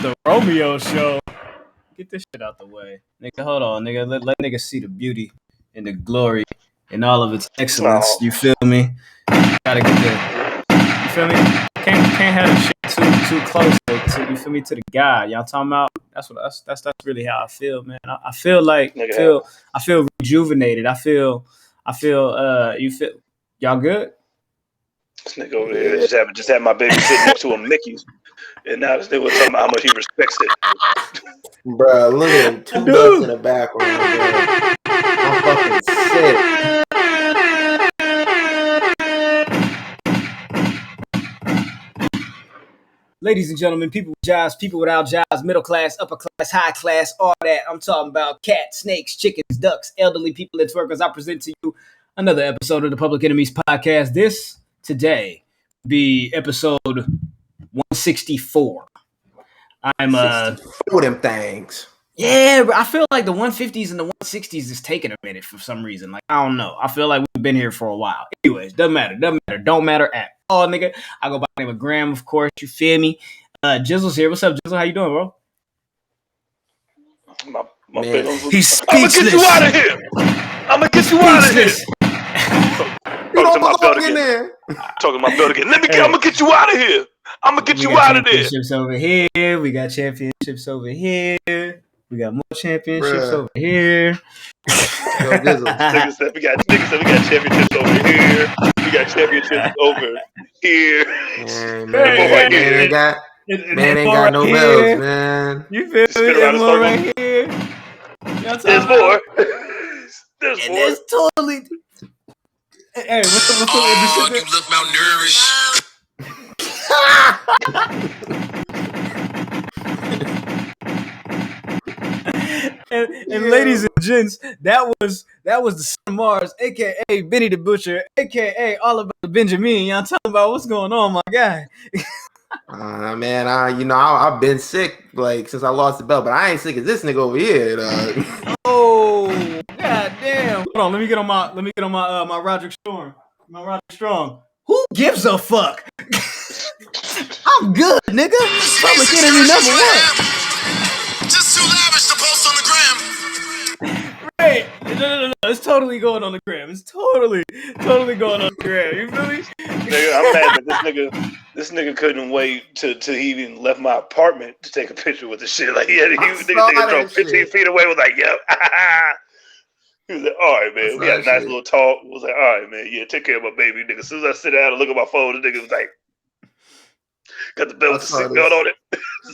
the Romeo show. Get this shit out the way. Nigga, hold on, nigga. Let niggas see the beauty and the glory and all of its excellence. You feel me? Gotta get the, you feel me? Can't have the shit too close to, you feel me, to the guy. Y'all talking about? That's really how I feel, man. I feel like I feel rejuvenated. I feel you feel y'all good? This nigga over here just had my baby sitting next to a Mickey's, and now this nigga was talking about how much he respects it. Bro, look at him, 2 ducks in the background, bro. I'm fucking sick. Ladies and gentlemen, people with jobs, people without jobs, middle class, upper class, high class, all that. I'm talking about cats, snakes, chickens, ducks, elderly people, it's workers. I present to you another episode of the Public Enemies Podcast. This today be episode 164. I'm 64 them things. Yeah, I feel like the 150s and the 160s is taking a minute for some reason. Like, I don't know. I feel like we've been here for a while. Anyways, don't matter at all, nigga. I go by the name of Graham, of course. You feel me? Jizzle's here. What's up, Jizzle? How you doing, bro? My He's speechless. I'm gonna get you out of here. I'm gonna get you out of here. Talking to my belt again. Talking to my belt again. I'm gonna get you out of here. I'm gonna get you out of there. Championships over here. We got championships over here. We got more championships over here. Niggas said we got championships over here. We got championships over here. Man ain't got no belts, man. You feel me? There's more right here. There's more. There's more. There's totally. Hey, what's the you look malnourished. and ladies and gents, that was the Son of Mars, aka Benny the Butcher, aka all about the Benjamin. Y'all talking about what's going on, my guy? Man, I've been sick like since I lost the belt, but I ain't sick as this nigga over here. Oh, god damn! Hold on, let me get on my Roderick Strong. My Roderick Strong. Who gives a fuck? I'm good, nigga. Public Enemy number one. Just too lavish to post on the gram. Right. No. It's totally going on the gram. It's totally going on the gram. You feel me? Nigga, I'm mad that this nigga couldn't wait till he even left my apartment to take a picture with the shit. Like, nigga drove 15 feet away. Was like, yep. He was like, all right, man. We had a nice little talk. Was like, all right, man. Yeah, take care of my baby, nigga. As soon as I sit down and look at my phone, the nigga was like, got the belt with the seatbelt on it.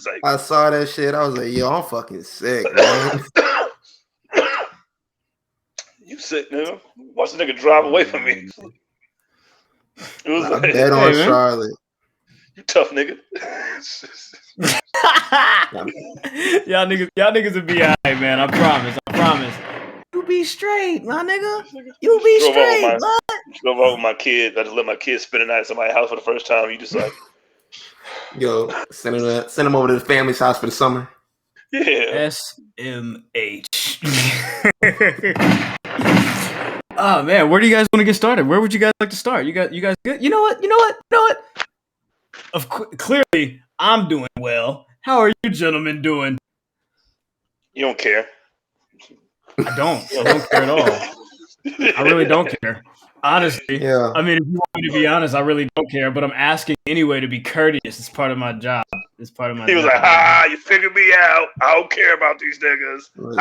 Like, I saw that shit. I was like, yo, I'm fucking sick, man. You sick, nigga? Watch the nigga drive away from me. It was like, bet on Charlotte. You tough nigga. y'all niggas will be alright, man. I promise. You be straight, my nigga. You be straight, man. Drove over with my kids. I just let my kids spend the night at somebody's house for the first time. You just like, yo, send him over to the family's house for the summer. Yeah. SMH. Oh man, where do you guys want to get started? Where would you guys like to start? You guys good? You know what? Clearly, I'm doing well. How are you gentlemen doing? You don't care. I don't care at all. I really don't care. Honestly, yeah. I mean, if you want me to be honest, I really don't care. But I'm asking anyway to be courteous. It's part of my job. He was like, you figured me out. I don't care about these niggas. You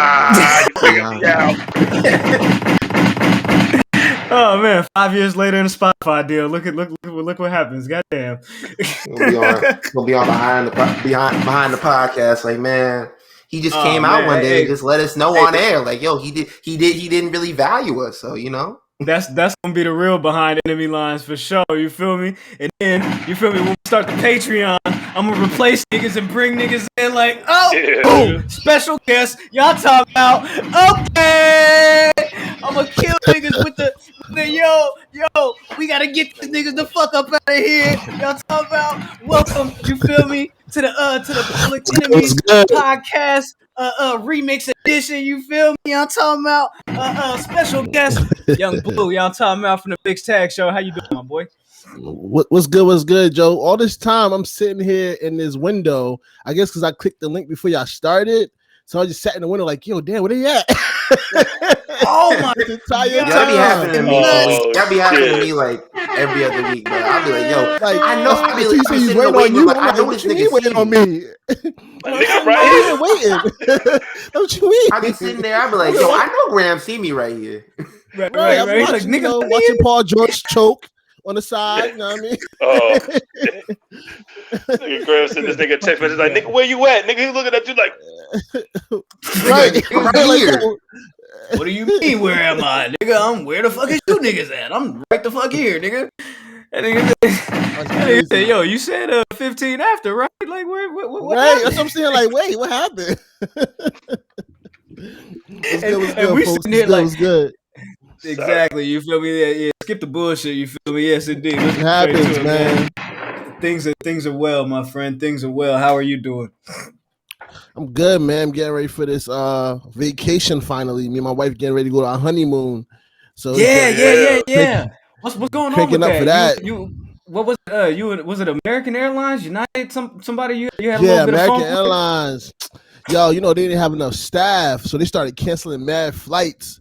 figured me out. Oh man, 5 years later in a Spotify deal. Look what happens. Goddamn. We'll be on behind the podcast. Like, man, he just came out one day and just let us know on air. Like, yo, he didn't really value us. So, you know. That's gonna be the real behind enemy lines for sure. You feel me? And then you feel me when we start the Patreon, I'm gonna replace niggas and bring niggas in like, boom, special guest. Y'all talking about okay? I'm gonna kill niggas with the yo. We gotta get these niggas the fuck up out of here. Y'all talking about welcome. You feel me to the Public Enemies podcast. Remix edition, you feel me? Y'all talking about special guest Young Blue. Y'all talking about from the Big Tag Show. How you doing, my boy? What's good? What's good, Joe? All this time I'm sitting here in this window. I guess because I clicked the link before y'all started, so I just sat in the window like, yo, damn, where they at? Oh my God, that be happening to me. That be happening to me like every other week, bro. I'll be like, yo, like I know. I be like, I'm sitting there waiting on you. like, I know What this you nigga mean waiting on me? Nigga right here waiting. What you mean? I be sitting there. I be like, yo, I know Graham see me right here. Right. I'm watching, like, nigga, watching Paul George choke on the side. You know what I mean? Oh, nigga, Graham sent this nigga a text message like, nigga, where you at? Nigga, he looking at you like, right here. What do you mean? Where am I, nigga? Where the fuck is you niggas at? I'm right the fuck here, nigga. And nigga said, yo, you said 15 after, right? Like, what right? happened? That's what I'm saying. Like, wait, what happened? What's good. Exactly. You feel me? Yeah. Skip the bullshit. You feel me? Yes, indeed. It happens, man. Things are well, my friend. Things are well. How are you doing? I'm good, man. I'm getting ready for this vacation finally. Me and my wife getting ready to go to our honeymoon. So yeah. What's going on with up for that? You what was was it American Airlines, United, somebody you had a little bit American of phone Airlines. Yo, they didn't have enough staff, so they started canceling mad flights,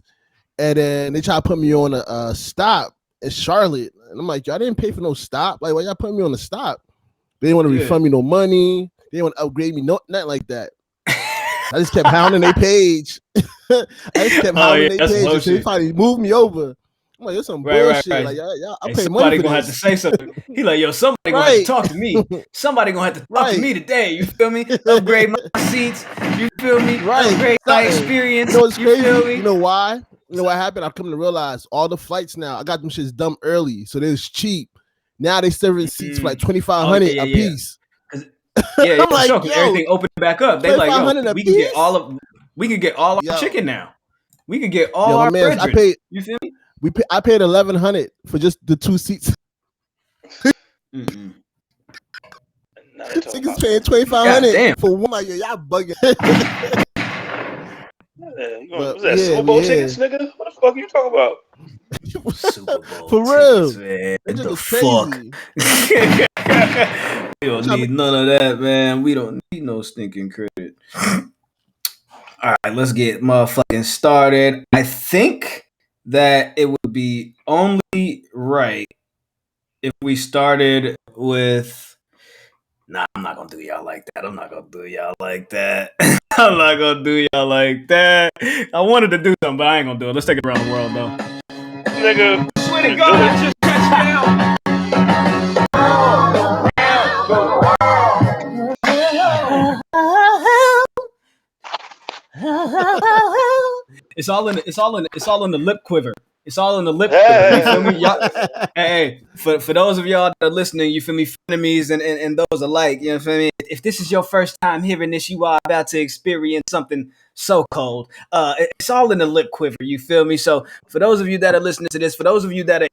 and then they tried to put me on a stop in Charlotte, and I'm like, yo, I didn't pay for no stop. Like, why y'all putting me on the stop? They didn't want to refund me no money. They didn't want to upgrade me, nothing like that. I just kept hounding their page. So they finally moved me over. I'm like, it's some bullshit. Right. Like, y'all, I pay somebody money for gonna this. have to say something. He like, yo, somebody gonna have to talk to me. Somebody gonna have to talk to me today. You feel me? Upgrade my seats. You feel me? Upgrade my experience. You know what's crazy? Feel me? You know why? You know what happened? I've come to realize all the flights now, I got them shits dumb early, so they was cheap. Now they serving seats for like $2,500 a piece. Yeah, I'm like, sure, yo, everything opened back up. They like, yo, we can get all our chicken now. We can get all our bread. You feel me? I paid $1,100 for just the 2 seats. Mm-hmm. Niggas paying $2,500 for one. Like, y'all bugging. Was that Super Bowl tickets, nigga? What the fuck are you talking about? Super Bowl for real, man. The fuck? We don't need none of that, man. We don't need no stinking credit. All right, let's get motherfucking started. I think that it would be only right if we started with. Nah, I'm not gonna do y'all like that. I wanted to do something, but I ain't gonna do it. Let's take it around the world, though. Nigga, swear to God, I just touched down. It's all in the lip quiver. It's all in the lip quiver. You feel me? Y'all, hey, for those of y'all that are listening, you feel me, frenemies and those alike, you know what I mean? If this is your first time hearing this, you are about to experience something so cold. It's all in the lip quiver, you feel me? So for those of you that are listening to this, for those of you that are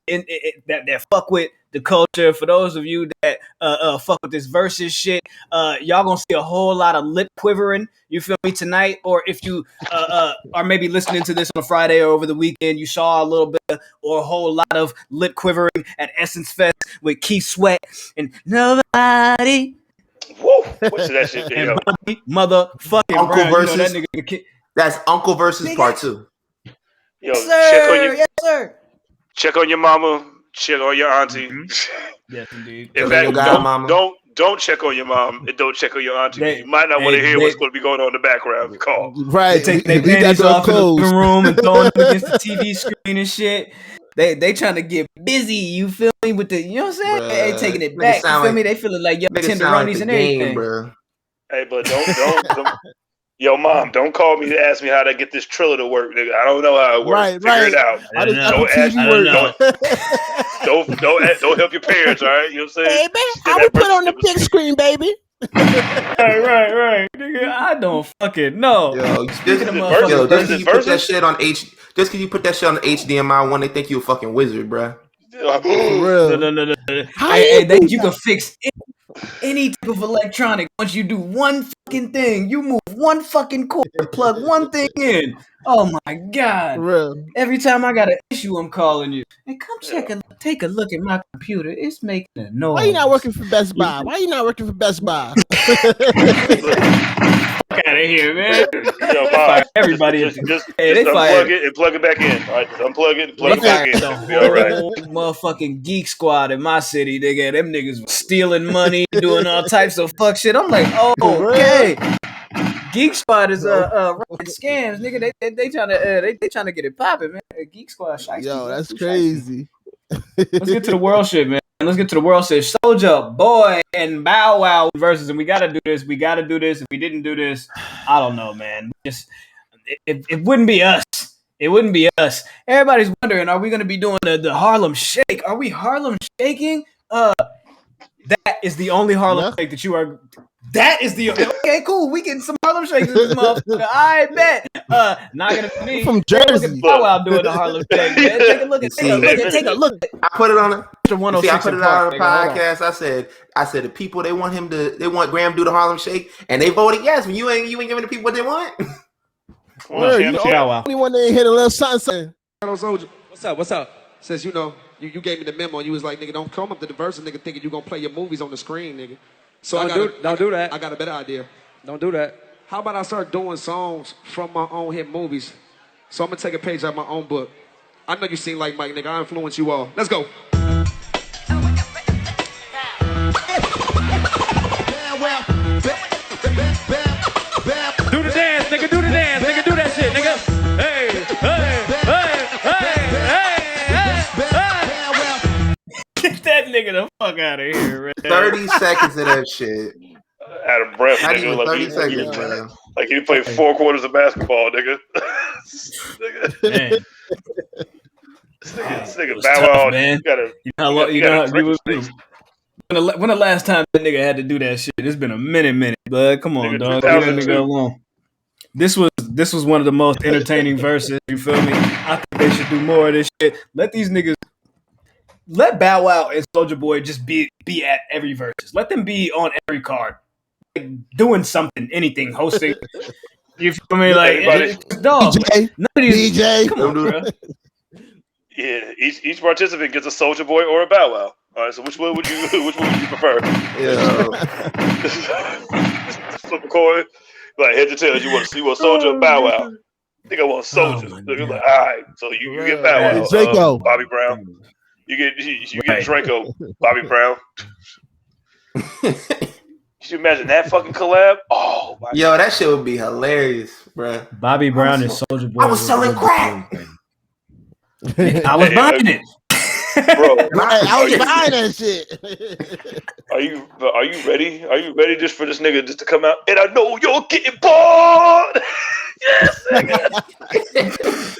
that fuck with the culture, for those of you that fuck with this Verzuz shit, y'all gonna see a whole lot of lip quivering, you feel me, tonight. Or if you are maybe listening to this on a Friday or over the weekend, you saw a little bit or a whole lot of lip quivering at Essence Fest with Keith Sweat and Nobody. Woo! What's that shit? And motherfucking Uncle Brown. Verzuz. You know that nigga. That's Uncle Verzuz Part 2. Yo, Yes, sir. Check on your mama. Check on your auntie. Mm-hmm. Yes, indeed. In fact, don't check on your mom and don't check on your auntie. You might not want to hear what's going to be going on in the background. Call. Right. They take their panties off in the living room and throwing them against the TV screen and shit. They trying to get busy, you feel me, with the, you know what I'm saying? They ain't taking it back, you feel me? They feeling like young tenderonis and everything. Bro. Hey, but don't yo, mom, don't call me to ask me how to get this Triller to work, nigga. I don't know how it works. Figure it out. Don't help your parents, all right? You know what I'm saying? Baby, I would put on the big screen, baby. Right. Nigga, I don't fucking know. Just because you put that shit on HDMI one, they think you a fucking wizard, bro. No. Hey, you can fix it. Any type of electronic, once you do one fucking thing, you move one fucking cord, plug one thing in. Oh my God. Real. Every time I got an issue, I'm calling you. Hey, come take a look at my computer. It's making a noise. Why you not working for Best Buy? Why you not working for Best Buy? Fuck out of here, man. Yo, Bob, everybody just unplug it and plug it back in. All right, just unplug it and plug it back in. It'll be all right. Motherfucking Geek Squad in my city, nigga. Them niggas was stealing money, doing all types of fuck shit. I'm like, oh, okay. Geek Squad is running scams, nigga. They trying to get it popping, man. Geek Squad, yo, that's crazy. Let's get to the world shit, man. Let's get to the world shit. Soulja Boy and Bow Wow versus, and we gotta do this. We gotta do this. If we didn't do this, I don't know, man. It wouldn't be us. It wouldn't be us. Everybody's wondering, are we gonna be doing the Harlem Shake? Are we Harlem Shaking? That is the only Harlem Shake that you are. That is the okay, cool. We getting some Harlem Shakes in this motherfucker. I bet. Not gonna be me. From Jersey. Bow Wow doing the Harlem Shake, man. Take a look. Take a look. I put it on it. See, I put it out on the podcast. I said the people they want Graham to do the Harlem Shake, and they voted yes. When you ain't giving the people what they want. You the only one that ain't hit a little something. What's up? Says you gave me the memo. You was like, nigga, don't come up to the verse, nigga, thinking you gonna play your movies on the screen, nigga. So don't do that. I got a better idea. Don't do that. How about I start doing songs from my own hit movies? So I'm gonna take a page out of my own book. I know you sing like Mike, nigga. I influence you all. Let's go. Do the dance, nigga. Do the dance, nigga. Do that shit, nigga. Hey, hey, hey, hey, hey, hey. Get that nigga the fuck out of here, man. 30 seconds of that shit. Out of breath, Not nigga. even Like 30 seconds, man. Like you played 4 quarters of basketball, nigga. Man. This nigga Bow Wow, man. When the last time that nigga had to do that shit? It's been a minute, but come on, dog. Leave that nigga alone. This was one of the most entertaining verses. You feel me? I think they should do more of this shit. Let Bow Wow and Soulja Boy just be at every verses. Let them be on every card, like doing something, anything, hosting. You feel me? Like dog, DJ. Come on, bro. Yeah, each participant gets a Soulja Boy or a Bow Wow. All right, so which one would you prefer? Yeah. Flip a coin, like head to tail. You want Soulja or Bow Wow? I think I want Soulja. Like, all right, so you get Bow Wow. Draco. Bobby Brown. You get Draco, Bobby Brown. Could you imagine that fucking collab? Oh my God. That shit would be hilarious, bro. Bobby Brown and Soulja Boy. I was selling crack. I was buying it. Bro, I was buying that shit. Are you ready? Are you ready just for this nigga just to come out? And I know you're getting bored. Yes, nigga.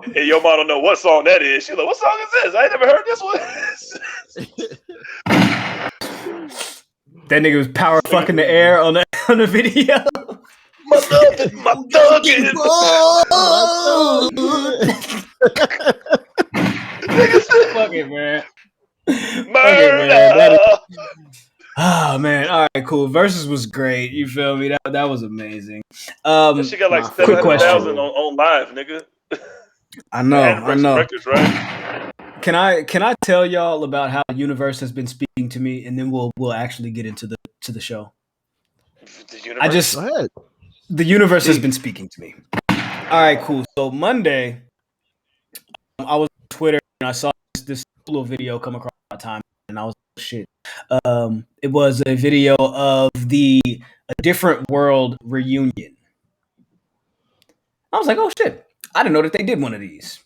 And your mom don't know what song that is. She's like, what song is this? I ain't never heard this one. That nigga was power fucking the air on the video. My thuggin'. Fuck it, man. Murder. Oh man, all right, cool. Versus was great. You feel me? That was amazing. That shit got like 700,000 on live, nigga. I know. Records, right? Can I tell y'all about how the universe has been speaking to me, and then we'll actually get into the show. The universe? Go ahead. The universe has been speaking to me. All right, cool. So Monday, I was on Twitter and I saw this little video come across my time, and I was like, shit. It was a video of a Different World reunion. I was like, oh shit. I didn't know that they did one of these.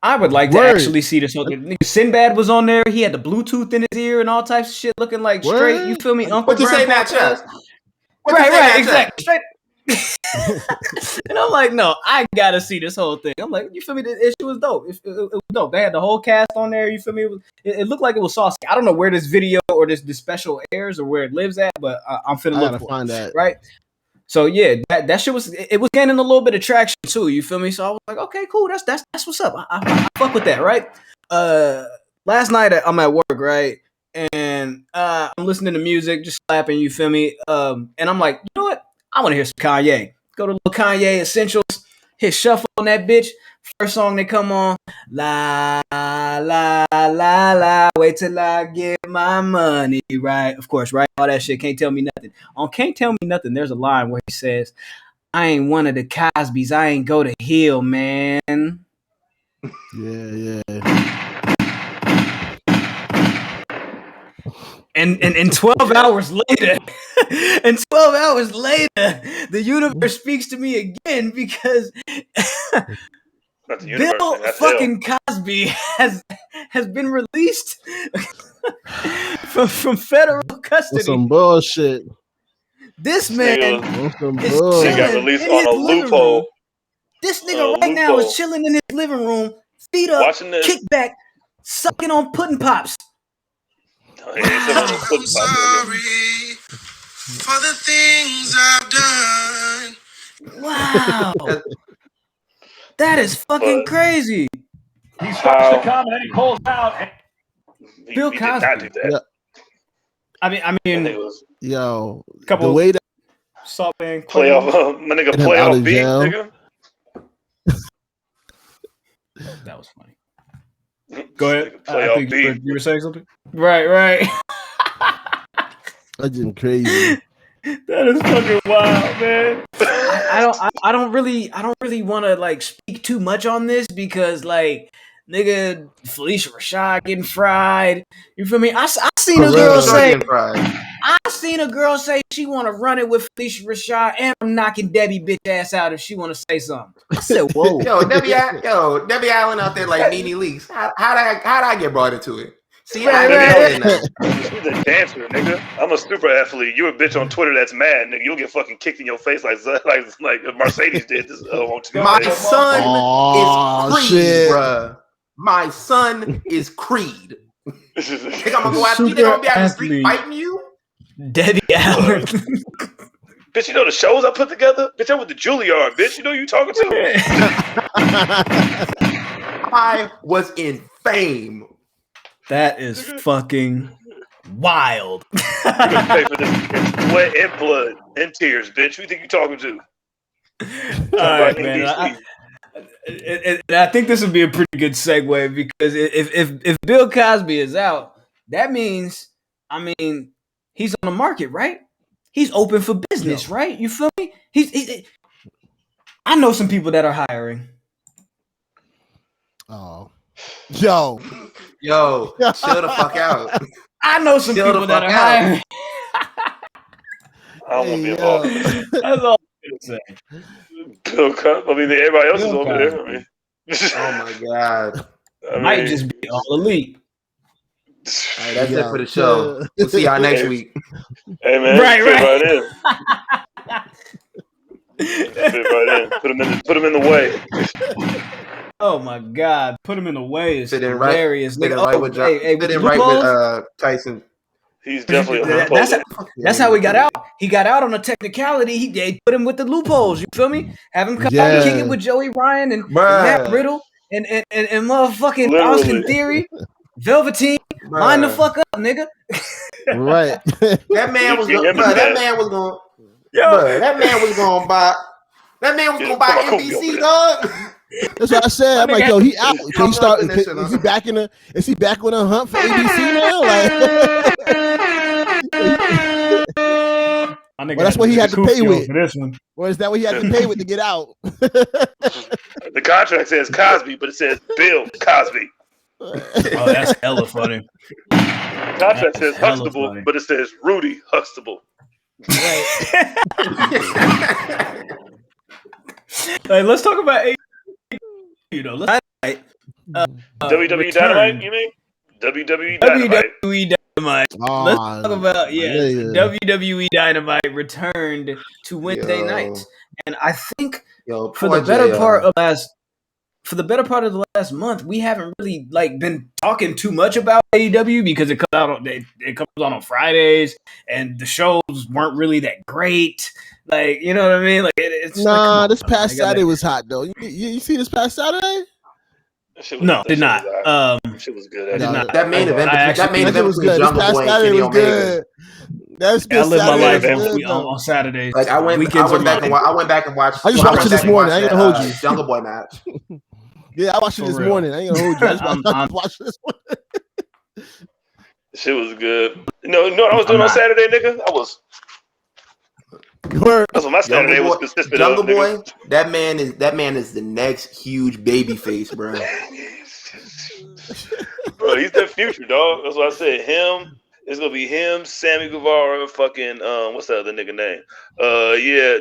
I would like to actually see this. Sinbad was on there. He had the Bluetooth in his ear and all types of shit, looking like straight. You feel me? Uncle What you say now, Chuck? Right, exactly. Straight. And I'm like, no, I gotta see this whole thing. I'm like, you feel me? It was dope. It was dope. They had the whole cast on there. You feel me? It looked like it was saucy. I don't know where this video or this special airs or where it lives at, but I'm finna look for find it. that. Right. So yeah, that shit was gaining a little bit of traction too. You feel me? So I was like, okay, cool. That's what's up. I fuck with that, right? Last night I'm at work, right? and I'm listening to music, just slapping. You feel me? And I'm like, you know what? I want to hear some Kanye. Go to little Kanye Essentials. Hit shuffle on that bitch. First song they come on, la la la la. Wait till I get my money right. Of course, right? All that shit. Can't tell me nothing. On Can't Tell Me Nothing, there's a line where he says, "I ain't one of the Cosbys. I ain't go to Hill, man." Yeah. And 12 hours later, the universe speaks to me again because Bill fucking Cosby has been released from federal custody. That's some bullshit. This man is chilling got released in on his a living loophole. room. This nigga right now is chilling in his living room, feet up, kick back, sucking on pudding pops. I'm sorry for the things I've done. Wow. That is fucking crazy. He starts to come and then he pulls out. Bill Cosby. Did not do that. Yeah. I mean, yo, couple the way that Salt Band playoff, my nigga, playoff beat, nigga. That was funny. Go ahead. Playoff think beat. you were saying something. Right. that's just crazy. That is fucking wild, man. I don't really want to like speak too much on this because like nigga Felicia Rashad getting fried. You feel me? I seen a girl say she want to run it with Felicia Rashad and I'm knocking Debbie bitch ass out if she want to say something. I said, whoa. Debbie Allen out there like Nene Leakes. How'd I get brought into it? See, She's a dancer, nigga. I'm a super athlete. You a bitch on Twitter that's mad, nigga. You'll get fucking kicked in your face like Mercedes did this on Tuesday. My son is Creed, bruh. My son is Creed. Think I'm gonna go after you? Think I'm gonna be out in the street fighting you? Debbie Allen. Bitch, you know the shows I put together? Bitch, I'm with the Juilliard, bitch. You know who you talking to? I was in fame. That is fucking wild. You gonna pay for this in sweat and blood and tears, bitch. Who you think you talking to? All right, man. I think this would be a pretty good segue because if Bill Cosby is out, that means, he's on the market, right? He's open for business, right? You feel me? I know some people that are hiring. Oh, yo, chill the fuck out. I know some people that are hiring. I don't want to be involved. That's all I'm say. Bill Cosby. Everybody else is over there. Oh my god. Might just be all elite. All right, that's it for the show. We'll see y'all next week. Hey man, right in. Fit right in. Put him in the way. Oh my god, put him in the way is Fit in hilarious. Fit in right with Tyson. He's definitely a that's how he got out. He got out on a technicality. They put him with the loopholes. You feel me? Have him come out and kick it with Joey Ryan and Matt Riddle and motherfucking Austin Theory, Velveteen. Line the fuck up, nigga. Right. That man was going buy NBC, dog. That's what I said. I'm like, yo, he out. So he started. Is he back on the hunt for ABC now? Like, well, that's what he had to pay with. Or is that what he had to pay with to get out? The contract says Cosby, but it says Bill Cosby. Oh, that's hella funny. The contract says Huxtable, but it says Rudy Huxtable. Right. Let's talk about WWE. WWE Dynamite, you mean? WWE Dynamite. WWE Dynamite. Let's talk about WWE Dynamite returned to Wednesday nights, and I think for the better part of the last month, we haven't really been talking too much about AEW because it comes on Fridays, and the shows weren't really that great. You know what I mean? It's this past Saturday was hot though. You see this past Saturday? No, did not. Shit was good. That main event was between good. Jungle Boy and Kenny Omega. That's I live my life on Saturdays. Like I went back and watched. I just watched it this morning. I ain't gonna hold you. Jungle Boy match. Yeah, I watched it this morning. I ain't gonna hold you. I watched this one. Shit was good. No, what I was doing on Saturday, nigga? That's what my Saturday was consistent Jungle of. Boy, that man is the next huge baby face, bro. Bro, he's the future, dog. That's what I said. Him. It's gonna be him, Sammy Guevara, fucking what's that other nigga name?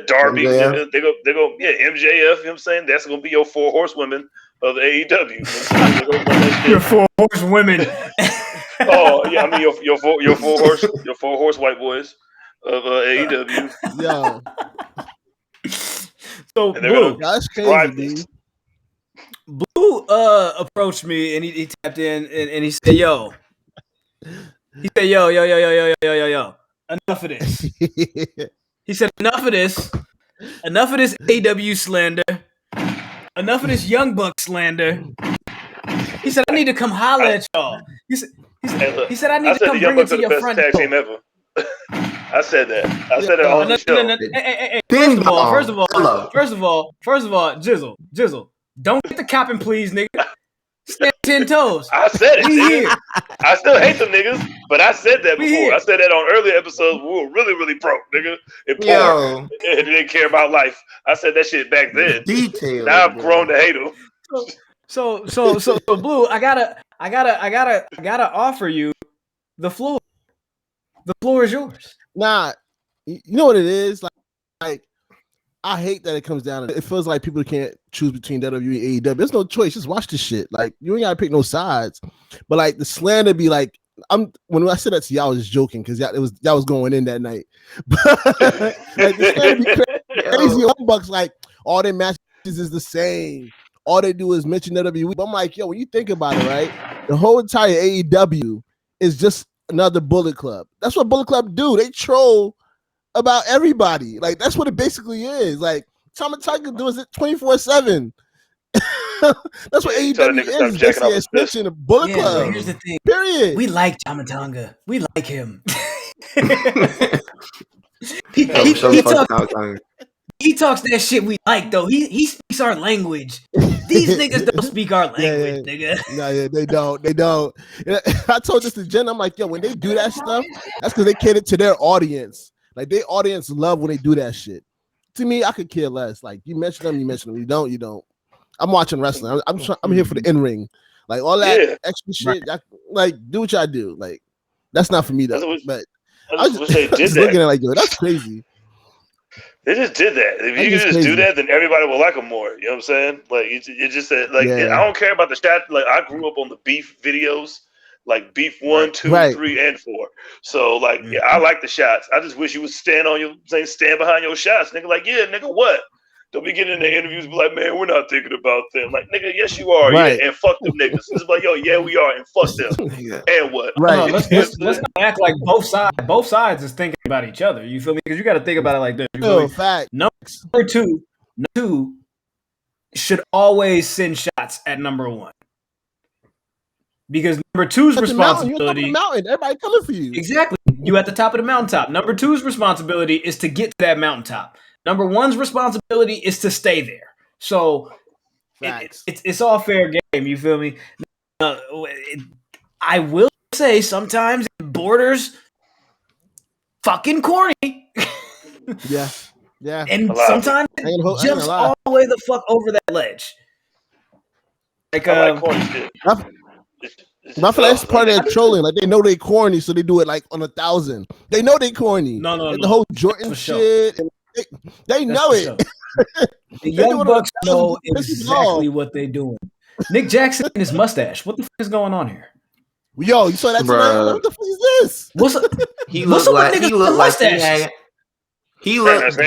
Darby. MJF. They go, MJF. You know what I'm saying? That's gonna be your 4 horsewomen of the AEW. Your 4 horsewomen. Oh yeah, I mean your 4 horse white boys of AEW. Yo. So Blue, that's crazy, dude. Blue approached me and he tapped in and he said, yo. He said, yo. Enough of this. He said, enough of this. Enough of this AW slander. Enough of this Young Buck slander. He said, I need to come holler at y'all. He said, I need to come bring it to your front door. Team ever. I said that. I said it on the show. Hey, first of all, Jizzle, don't get the copping, please, nigga. Stand 10 toes. I said it. Here. I still hate them niggas, but I said that before. I said that on earlier episodes. We were really, really broke, nigga. And poor. And didn't care about life. I said that shit back then. Detail. Now I've grown to hate them. So, Blue, I gotta offer you the floor. The floor is yours. Nah, you know what it is? Like I hate that it comes down to it. Feels like people can't choose between WWE and AEW. There's no choice. Just watch this shit. Like you ain't gotta pick no sides. But like the slander be like, when I said that to y'all, I was just joking because y'all was going in that night. Like the slander be crazy. Young Bucks like all their matches is the same. All they do is mention WWE. But I'm like, yo, when you think about it, right? The whole entire AEW is just another Bullet Club. That's what Bullet Club do. They troll about everybody. Like that's what it basically is. Like Tom and Tiger does it 24/7. That's what AEW is. Basically an extension of Bullet Club. Here's the thing. Period. We like Tamatanga. We like him. He talks that shit we like though. He speaks our language. These niggas don't speak our language, nigga. No, yeah, they don't. They don't. I told this to Jen. I'm like, yo, when they do that stuff, that's because they cater to their audience. Like their audience love when they do that shit. To me, I could care less. Like you mention them, you mention them. You don't, you don't. I'm watching wrestling. I'm here for the in ring. Like all that extra shit. Like do what y'all do. Like that's not for me though. But I was just looking at it like, yo, that's crazy. They just did that. If you could just do that, then everybody will like them more. You know what I'm saying? Like it just said, like I don't care about the stat. Like I grew up on the beef videos, like beef 1, 2, 3, and 4. So like I like the shots. I just wish you would stand behind your shots, nigga. Like nigga, what? Don't be getting in the interviews and be like, man, we're not thinking about them. Like, nigga, yes, you are. Right. Yeah, and fuck them niggas. It's like, yo, yeah, we are, and fuck them. And what? Right. Let's not act like both sides is thinking about each other. You feel me? Because you got to think about it like this. Fact. Number two should always send shots at number 1. Because number 2's responsibility. You're mountain. Everybody coming for you. Exactly. You at the top of the mountaintop. Number 2's responsibility is to get to that mountaintop. Number 1's responsibility is to stay there. So it's all fair game. You feel me? I will say sometimes it borders fucking corny. Yeah. And sometimes it jumps all the way the fuck over that ledge. Like corny shit. I feel like that's part of their trolling. Like they know they corny, so they do it like on 1,000. They know they corny. No. The whole Jordan shit. And they know it. The Young Bucks know exactly what they're doing. Nick Jackson and his mustache. What the fuck is going on here? Yo, you saw that tonight? What the fuck is this? He looked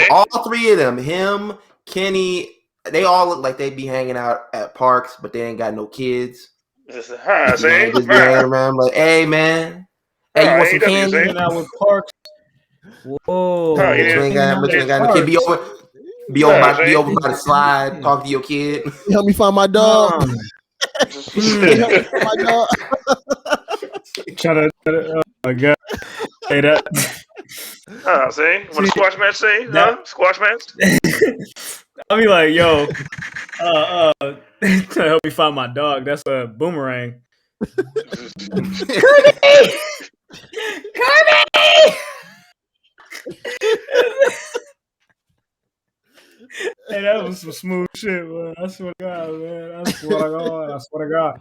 all 3 of them, him, Kenny, they all look like they be hanging out at parks, but they ain't got no kids. Just be hanging around like, hey man, hey, you want some candy? Hanging out with Parks. Whoa! You ain't got no kid. Be over by the slide. Talk to your kid. Help me find my dog. Try to, oh my god. Hey, that. See? What a squash match say? Huh? Squash match? I'll be like, yo, to help me find my dog. That's a Boomerang. Kirby! Hey, that was some smooth shit, man. I swear to God, man. I swear to God.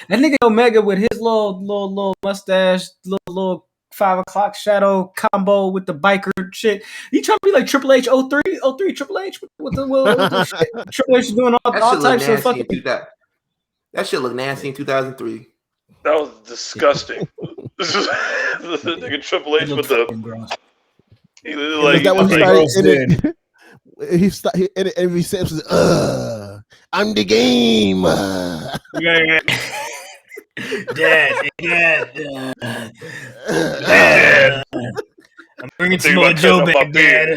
That nigga Omega with his little mustache, little 5 o'clock shadow combo with the biker shit. You trying to be like Triple H 03 Triple H with the shit. Triple H is doing all types of fucking. That shit looked nasty in 2003. That was disgusting. The nigga Triple H with the. He like that was he started and he said, "I'm the game." Dad. I'm bringing some more Joe back, Dad.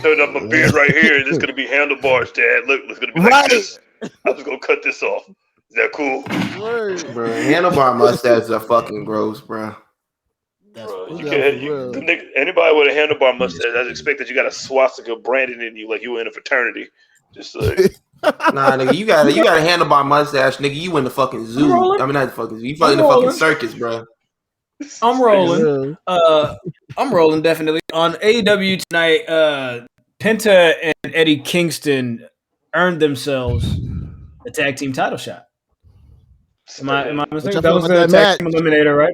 Turn up my beard right here. This is gonna be handlebars, Dad. Look, it's gonna be like this. I'm just gonna cut this off. Is that cool? Bro, handlebar mustaches are fucking gross, bro. Anybody with a handlebar mustache, I expect that you got a swastika branded in you, like you were in a fraternity. Just like nah, nigga, you got a handlebar mustache, nigga. You in the fucking zoo. I mean, not the fucking zoo. You in the fucking circus, bro. I'm rolling. I'm rolling definitely on AEW tonight. Penta and Eddie Kingston earned themselves a tag team title shot. Am I mistaken? That was the tag team eliminator, right?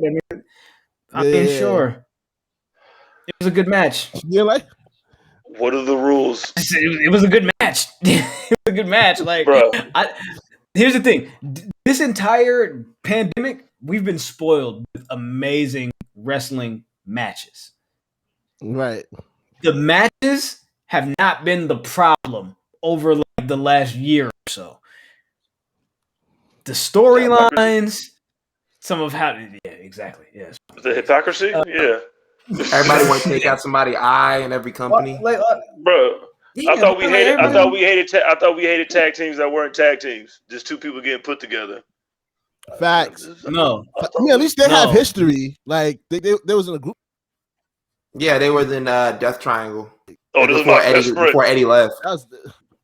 I mean, sure. It was a good match. Yeah, like. What are the rules? It was a good match. It was a good match. Like, bro. Here's the thing. This entire pandemic, we've been spoiled with amazing wrestling matches. Right. The matches have not been the problem over like the last year or so. The storylines, some of how, yeah, exactly, yes. The hypocrisy, yeah. Everybody want to take out somebody's eye in every company, bro. Yeah, I thought we hated tag teams that weren't tag teams. Just two people getting put together. Facts. No, I mean, at least they have history. Like they was in a group. Yeah, they was in Death Triangle. Oh, this is my best friend. Before Eddie left.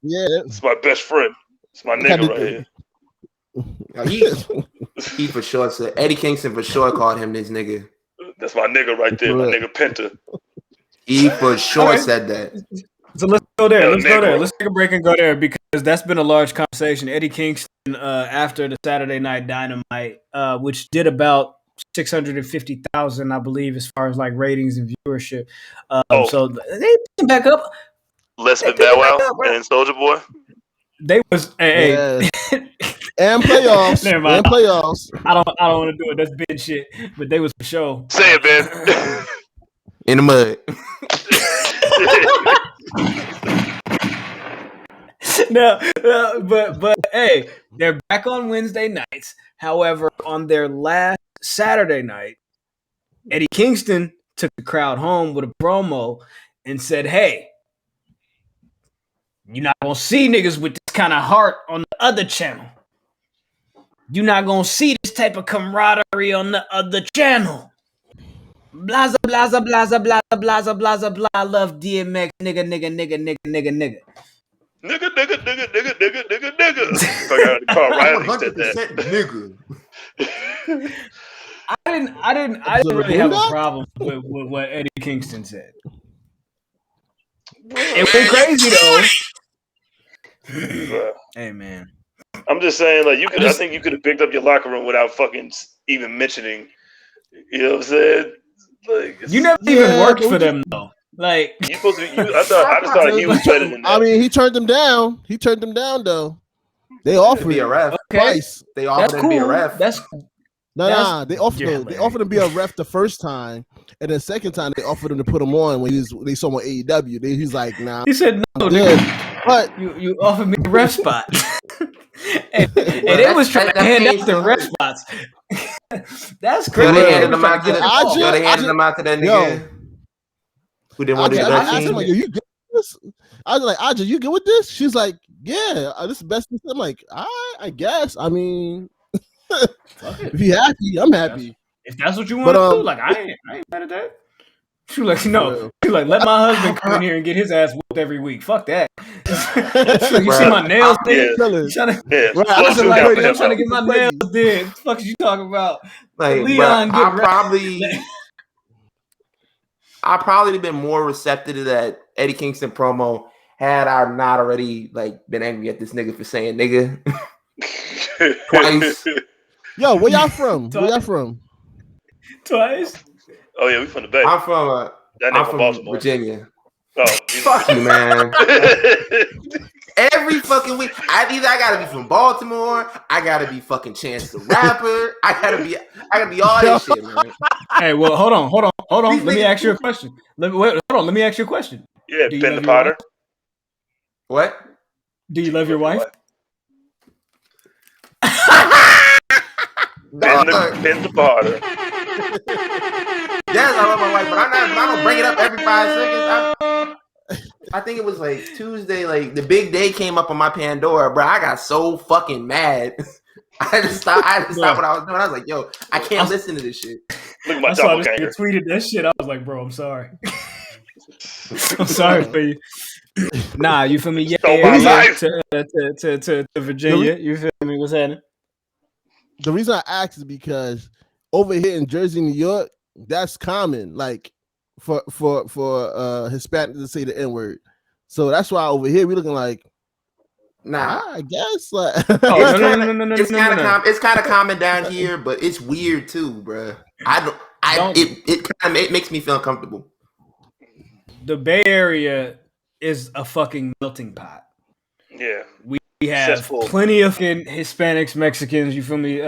It's my best friend. It's my nigga right here. He for sure said Eddie Kingston for sure called him this nigga. That's my nigga right there, my nigga Penta. He for sure said that. So let's go there. Let's take a break and go there because that's been a large conversation. Eddie Kingston, after the Saturday Night Dynamite, which did about 650,000, I believe, as far as like ratings and viewership. So they back up. Less than Bow Wow and Soulja Boy. They was and playoffs. Never mind. And playoffs. I don't want to do it. That's big shit. But they was for sure. Say it, man. In the mud. No, but hey, they're back on Wednesday nights. However, on their last Saturday night, Eddie Kingston took the crowd home with a promo and said, "Hey, you're not gonna see niggas with this kind of heart on the other channel. You're not gonna see this type of camaraderie on the other channel. Blaza, blaza, blaza, blaza, blaza, blaza, blah. I love DMX, nigga. Nigga. I got Carl Riley said that. Nigga. I didn't really have a problem with what Eddie Kingston said. It went crazy though. Hey man, I'm just saying, like I think you could have picked up your locker room without fucking even mentioning. You know what I'm saying? Like, you never even worked for them though. Like you supposed to be. I just thought he was better than that. I mean, he turned them down. though. They offered to be a ref twice. They offered him to be a ref. Nah. They offered him to be a ref the first time, and the second time they offered him to put him on when they saw him on AEW. He's like, nah. He said no, dude. But you offered me a ref spot, and they was trying to hand out the ref spots. That's crazy. They handed them out to that nigga who didn't want to do that. I was like, Aja, you good with this? She's like, yeah, this is the best. I'm like, I guess. I mean, if you happy, I'm happy. If that's what you want to do, like I ain't mad at that. She like, no. She like, let my husband come in here and get his ass whooped every week. Fuck that. You see my nails did? I'm trying to get my nails did. What the fuck is you talking about? Like, Leon, I probably have been more receptive to that Eddie Kingston promo had I not already like been angry at this nigga for saying nigga twice. Yo, where y'all from? Where y'all from? Twice. Oh yeah, we from the Bay. I'm from Baltimore, Virginia. Oh, fuck you, man. Every fucking week, I gotta be from Baltimore. I gotta be fucking Chance the Rapper. I gotta be all this shit, man. Hey, well, hold on. Let me ask you a question. Let me ask you a question. Yeah, Ben the Potter. What? Do you love your wife? Ben the Potter. Yes, I love my wife, but I don't bring it up every 5 seconds. I think it was like Tuesday, like the big day came up on my Pandora, bro. I got so fucking mad. I just stopped what I was doing. I was like, yo, I can't listen to this shit. Look at my doppelganger. I tweeted that shit. I was like, bro, I'm sorry. I'm sorry for you. Nah, you feel me? Yeah, to Virginia. You feel me? What's happening? The reason I asked is because over here in Jersey, New York, that's common. Like for Hispanics to say the N-word. So that's why over here we looking like, nah, I guess like it's kind of common down here, but it's weird too, bro. It makes me feel uncomfortable. The Bay Area is a fucking melting pot. Yeah. We have plenty of fucking Hispanics, Mexicans, you feel me,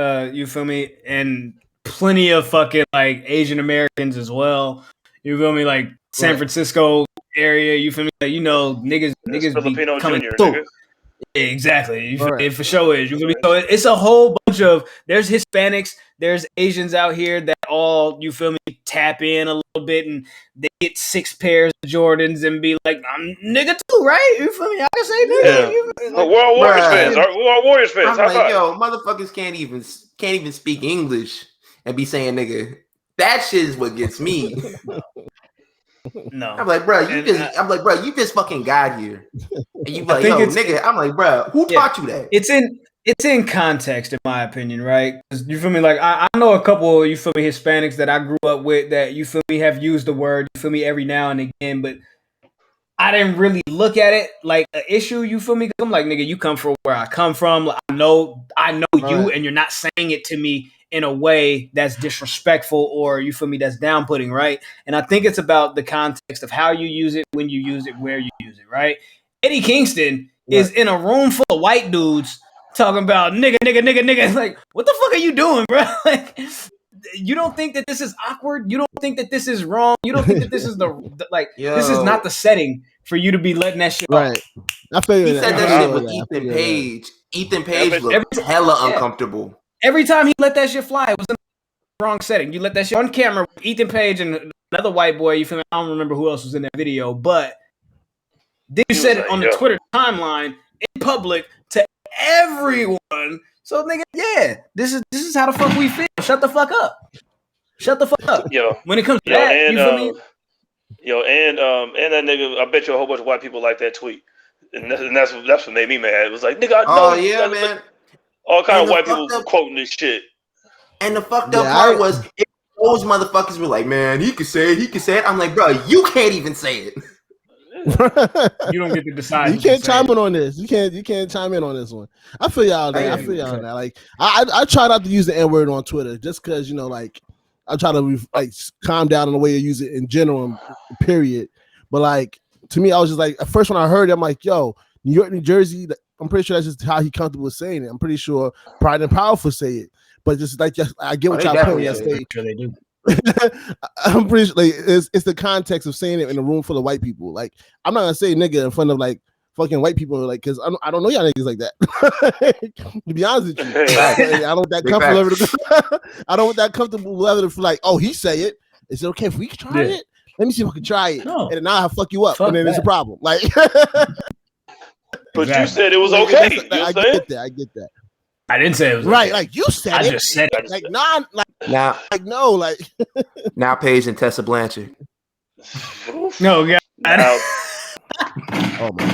and plenty of fucking like Asian Americans as well. You feel me? Like San Francisco area, you feel me? Like, you know, niggas Filipino be coming Junior, through. nigga. Exactly. You feel me? It for sure is. You feel me? So it's a whole bunch of there's Hispanics, there's Asians out here that all, you feel me, tap in a little bit and they get 6 pairs of Jordans and be like, I'm nigga too, right? You feel me? I can say nigga. Yeah. You feel me? Like, we're all Warriors fans. We're all Warriors fans. I'm like, yo, motherfuckers can't even speak English and be saying nigga. That shit is what gets me. No. I'm like, bro, you just fucking got here. And you like, yo, nigga. I'm like, bro, who taught you that? It's in context, in my opinion, right? You feel me? Like I know a couple, you feel me, Hispanics that I grew up with that, you feel me, have used the word, you feel me, every now and again, but I didn't really look at it like an issue, you feel me? Because I'm like, nigga, you come from where I come from. I know you, and you're not saying it to me in a way that's disrespectful or, you feel me, that's down-putting, right? And I think it's about the context of how you use it, when you use it, where you use it, right? Eddie Kingston is in a room full of white dudes talking about nigga. Like, what the fuck are you doing, bro? Like, you don't think that this is awkward? You don't think that this is wrong? You don't think that this is this is not the setting for you to be letting that shit right. off? I feel he said that shit with Ethan Page. Ethan Page looked hella uncomfortable. Every time he let that shit fly, it was in the wrong setting. You let that shit on camera with Ethan Page and another white boy, you feel me? I don't remember who else was in that video, but then you said it on the Twitter timeline in public to everyone. So nigga, yeah, this is how the fuck we feel. Shut the fuck up. Shut the fuck up. Yo, when it comes to that, and, you feel me? Yo, and that nigga, I bet you a whole bunch of white people like that tweet. And that's what made me mad. It was like, nigga, I know. Oh yeah, man. All kind of white people quoting this shit. And the fucked up part was those motherfuckers were like, man, he could say it. I'm like, bro, you can't even say it. You don't get to decide. You can't chime in on this. You can't chime in on this one. I feel y'all there. I feel y'all on that. Like I try not to use the N-word on Twitter just because, you know, like I try to like calm down on the way you use it in general, period. But like to me, I was just like, at first when I heard it, I'm like, yo, New York, New Jersey, I'm pretty sure that's just how he comfortable with saying it. I'm pretty sure Pride and Powerful say it. But just I get what y'all putting. Sure they do. I'm pretty sure like, it's the context of saying it in a room full of white people. Like I'm not gonna say nigga in front of like fucking white people, like because I don't know y'all niggas like that. To be honest with you, I don't want that comfortable. I don't want that comfortable level of like, oh, he say it. Is it okay if we can try it? Let me see if I can try it. No. And then now I fuck you up, and then it's a problem. Like But exactly. you said it was okay. I get that. I didn't say it was Right, okay. like you said I it. just said it. Like non, Now, no. Paige and Tessa Blanchard. No, God. Oh my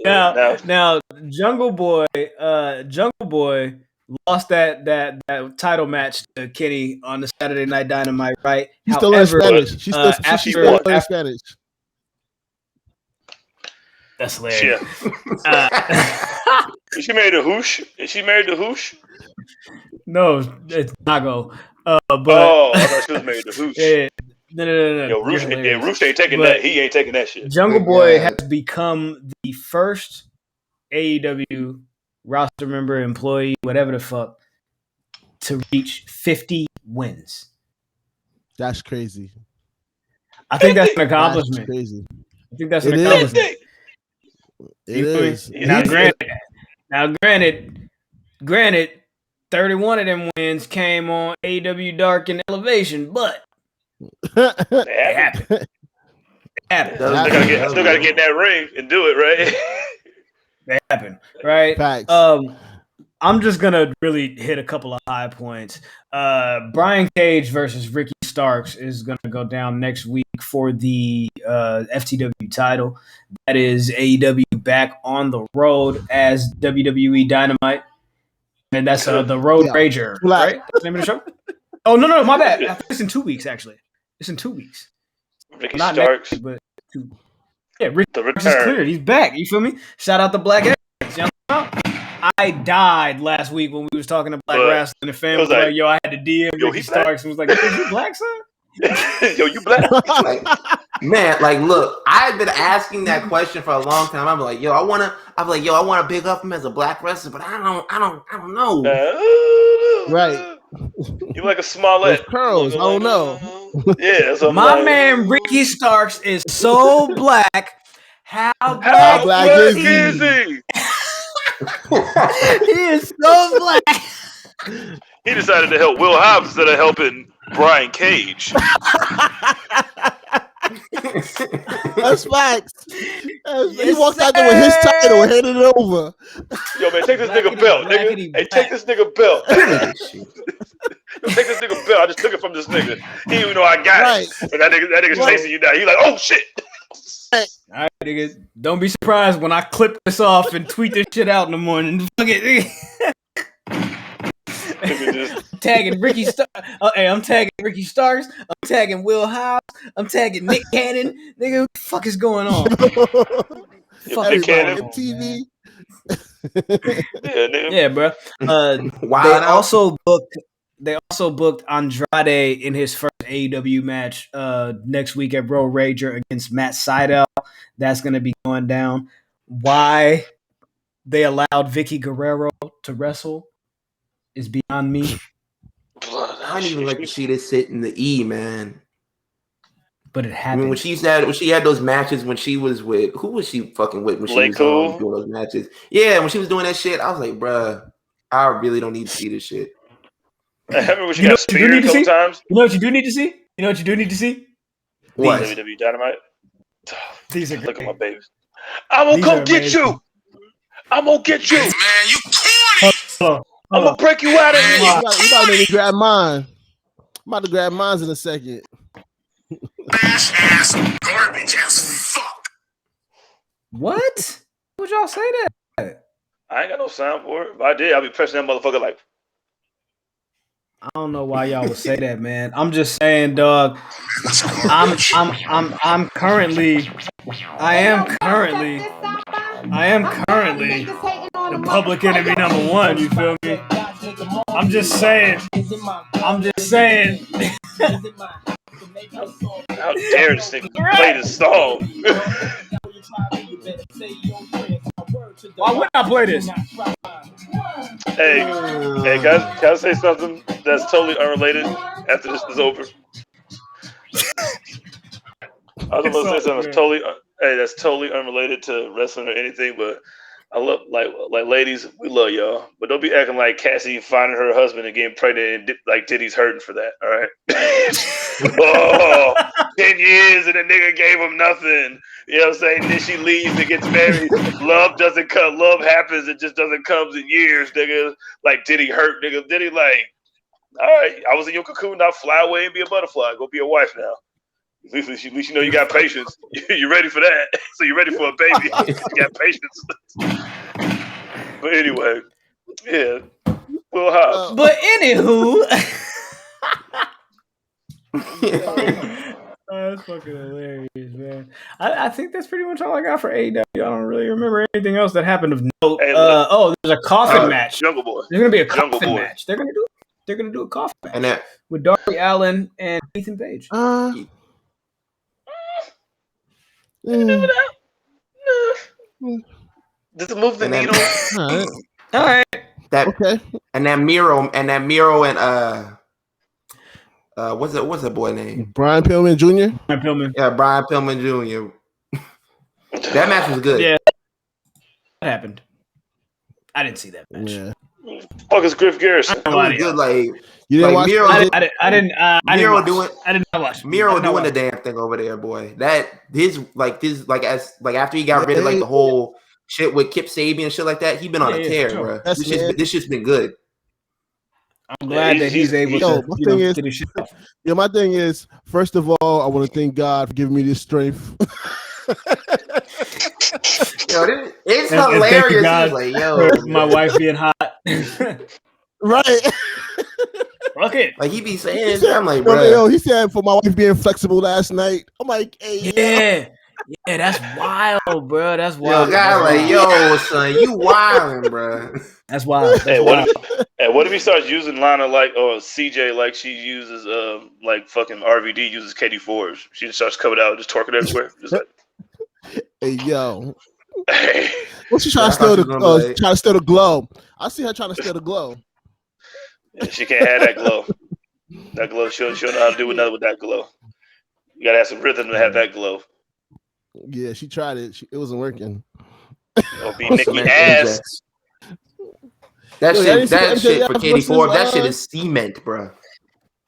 God. Now, Jungle Boy lost that title match to Kenny on the Saturday Night Dynamite, right? She's still learning Spanish. She's still learning Spanish. That's hilarious. Yeah. Is she married to Hoosh? No, it's Nago. But I thought she was married to Hoosh. Yeah. No. Yo, Roosh ain't taking that. He ain't taking that shit. Jungle Boy has become the first AEW roster member, employee, whatever the fuck, to reach 50 wins. That's crazy. I think that's an accomplishment. That's crazy. I think that's an accomplishment. It is. Now, granted, 31 of them wins came on AEW Dark and Elevation, but it happened. I still gotta get in that ring and do it, right? That happened, right? Facts. I'm just gonna really hit a couple of high points. Brian Cage versus Ricky Starks is gonna go down next week for the FTW title. That is AEW back on the road as WWE Dynamite, and that's the Road Rager, right? That's the name of the show. Oh no, my bad. I think it's in 2 weeks. Actually, it's in 2 weeks. Ricky Starks, week, but Ricky Starks is cleared. He's back. You feel me? Shout out to Black Evans. You know? I died last week when we was talking to Black Wrestling and the fan was like, yo, I had to DM Ricky Starks and was like, is you black, son? Yo, you black? Man, like, look, I've been asking that question for a long time. I'm like, I want to big up him as a black wrestler, but I don't know. Right. You like a Smollett. Those curls, I don't know. Yeah, so my man Ricky Starks is so black. How black is he? He is so black. He decided to help Will Hobbs instead of helping Brian Cage. That's facts. He walked out there with his title and handed it over. Yo, man, take this nigga belt, nigga. Hey, take this nigga belt. Yo, take this nigga belt. I just took it from this nigga. He didn't even know I got it. But that nigga's chasing you now. You like, oh shit. All right, niggas. Don't be surprised when I clip this off and tweet this shit out in the morning. Fuck it. Tagging Ricky Starks. Hey, I'm tagging Ricky Starks. I'm tagging Will Hobbs. I'm tagging Nick Cannon. Nigga, what the fuck is going on? Nick Cannon. TV. Yeah, bro. They also booked Andrade in his first AEW match next week at Road Rager against Matt Sydal. That's going to be going down. Why they allowed Vicky Guerrero to wrestle is beyond me. I don't even like to see this sit in the E, man. But it happened. I mean, when she had those matches when she was with, who was she fucking with when she was doing those matches? Yeah, when she was doing that shit, I was like, bruh, I really don't need to see this shit. I remember when she got speared a couple times. You know what you do need to see? What? WWE Dynamite. These are look at my babies. I'm gonna come get you. I'm gonna get you. Man, you corny. I'm gonna break you out of here. You about to make me grab mine. I'm about to grab mine in a second. Trash ass garbage as fuck. What? Would y'all say that? I ain't got no sound for it. If I did, I'd be pressing that motherfucker like. I don't know why y'all would say that, man. I'm just saying, dog. I am currently the public enemy number one. You feel me? I'm just saying. How dare this nigga play this song? Why wouldn't I play this? Hey, guys, can I say something that's totally unrelated after this is over? I was about to say something that's totally unrelated to wrestling or anything, but I love like ladies, we love y'all, but don't be acting like Cassie finding her husband and getting pregnant and like Diddy's hurting for that. All right. 10 years and the nigga gave him nothing. You know what I'm saying? Then she leaves and gets married. Love doesn't come. Love happens. It just doesn't come in years, nigga. Like Diddy hurt, nigga. Diddy like, all right, I was in your cocoon. Now fly away and be a butterfly. Go be a wife now. At least you know you got patience. You're ready for that. So you're ready for a baby. You got patience. But anyway, yeah. Well, how? But anywho. That's fucking hilarious, man. I think that's pretty much all I got for AEW. I don't really remember anything else that happened of note. Hey, there's a coffin match. Jungle Boy. There's gonna be a coffin match. They're gonna do a coffin match with Darby Allin and Ethan Page. Does it move the needle? All right. Okay. And that Miro and what's that boy name? Brian Pillman Jr. Brian Pillman. Yeah, Brian Pillman Jr. That match was good. Yeah. What happened? I didn't see that match. Yeah. Fuck is Griff Garrison? It was good. Like you didn't watch Miro. I didn't watch. Miro doing the damn thing over there, boy. After he got rid of like the whole shit with Kip Sabian and shit like that, he been on a tear, bro. This shit's been good. I'm glad that he's able to. Get his shit off. Yeah, my thing is, first of all, I want to thank God for giving me this strength. Yo, it's hilarious. God like, yo, my wife being hot. Right. Fuck it. Like he be saying, I'm like, bro. Yo, he said for my wife being flexible last night. I'm like, hey, yeah, that's wild, bro. That's wild. Yo, guy, like, yo, son, you wilding, bro. That's wild. Hey, what if he starts using Lana like CJ like she uses like fucking RVD uses Katie Forbes? She just starts coming out, just twerking everywhere. Just like, hey, yo. What's she trying to steal the glow? I see her trying to steal the glow. Yeah, she can't have that glow. That glow, she'll know how to do another with that glow. You gotta have some rhythm to have that glow. Yeah, she tried it. It wasn't working. Or be Nikki ass. That shit for Katie Forbes. That shit is cement, bro.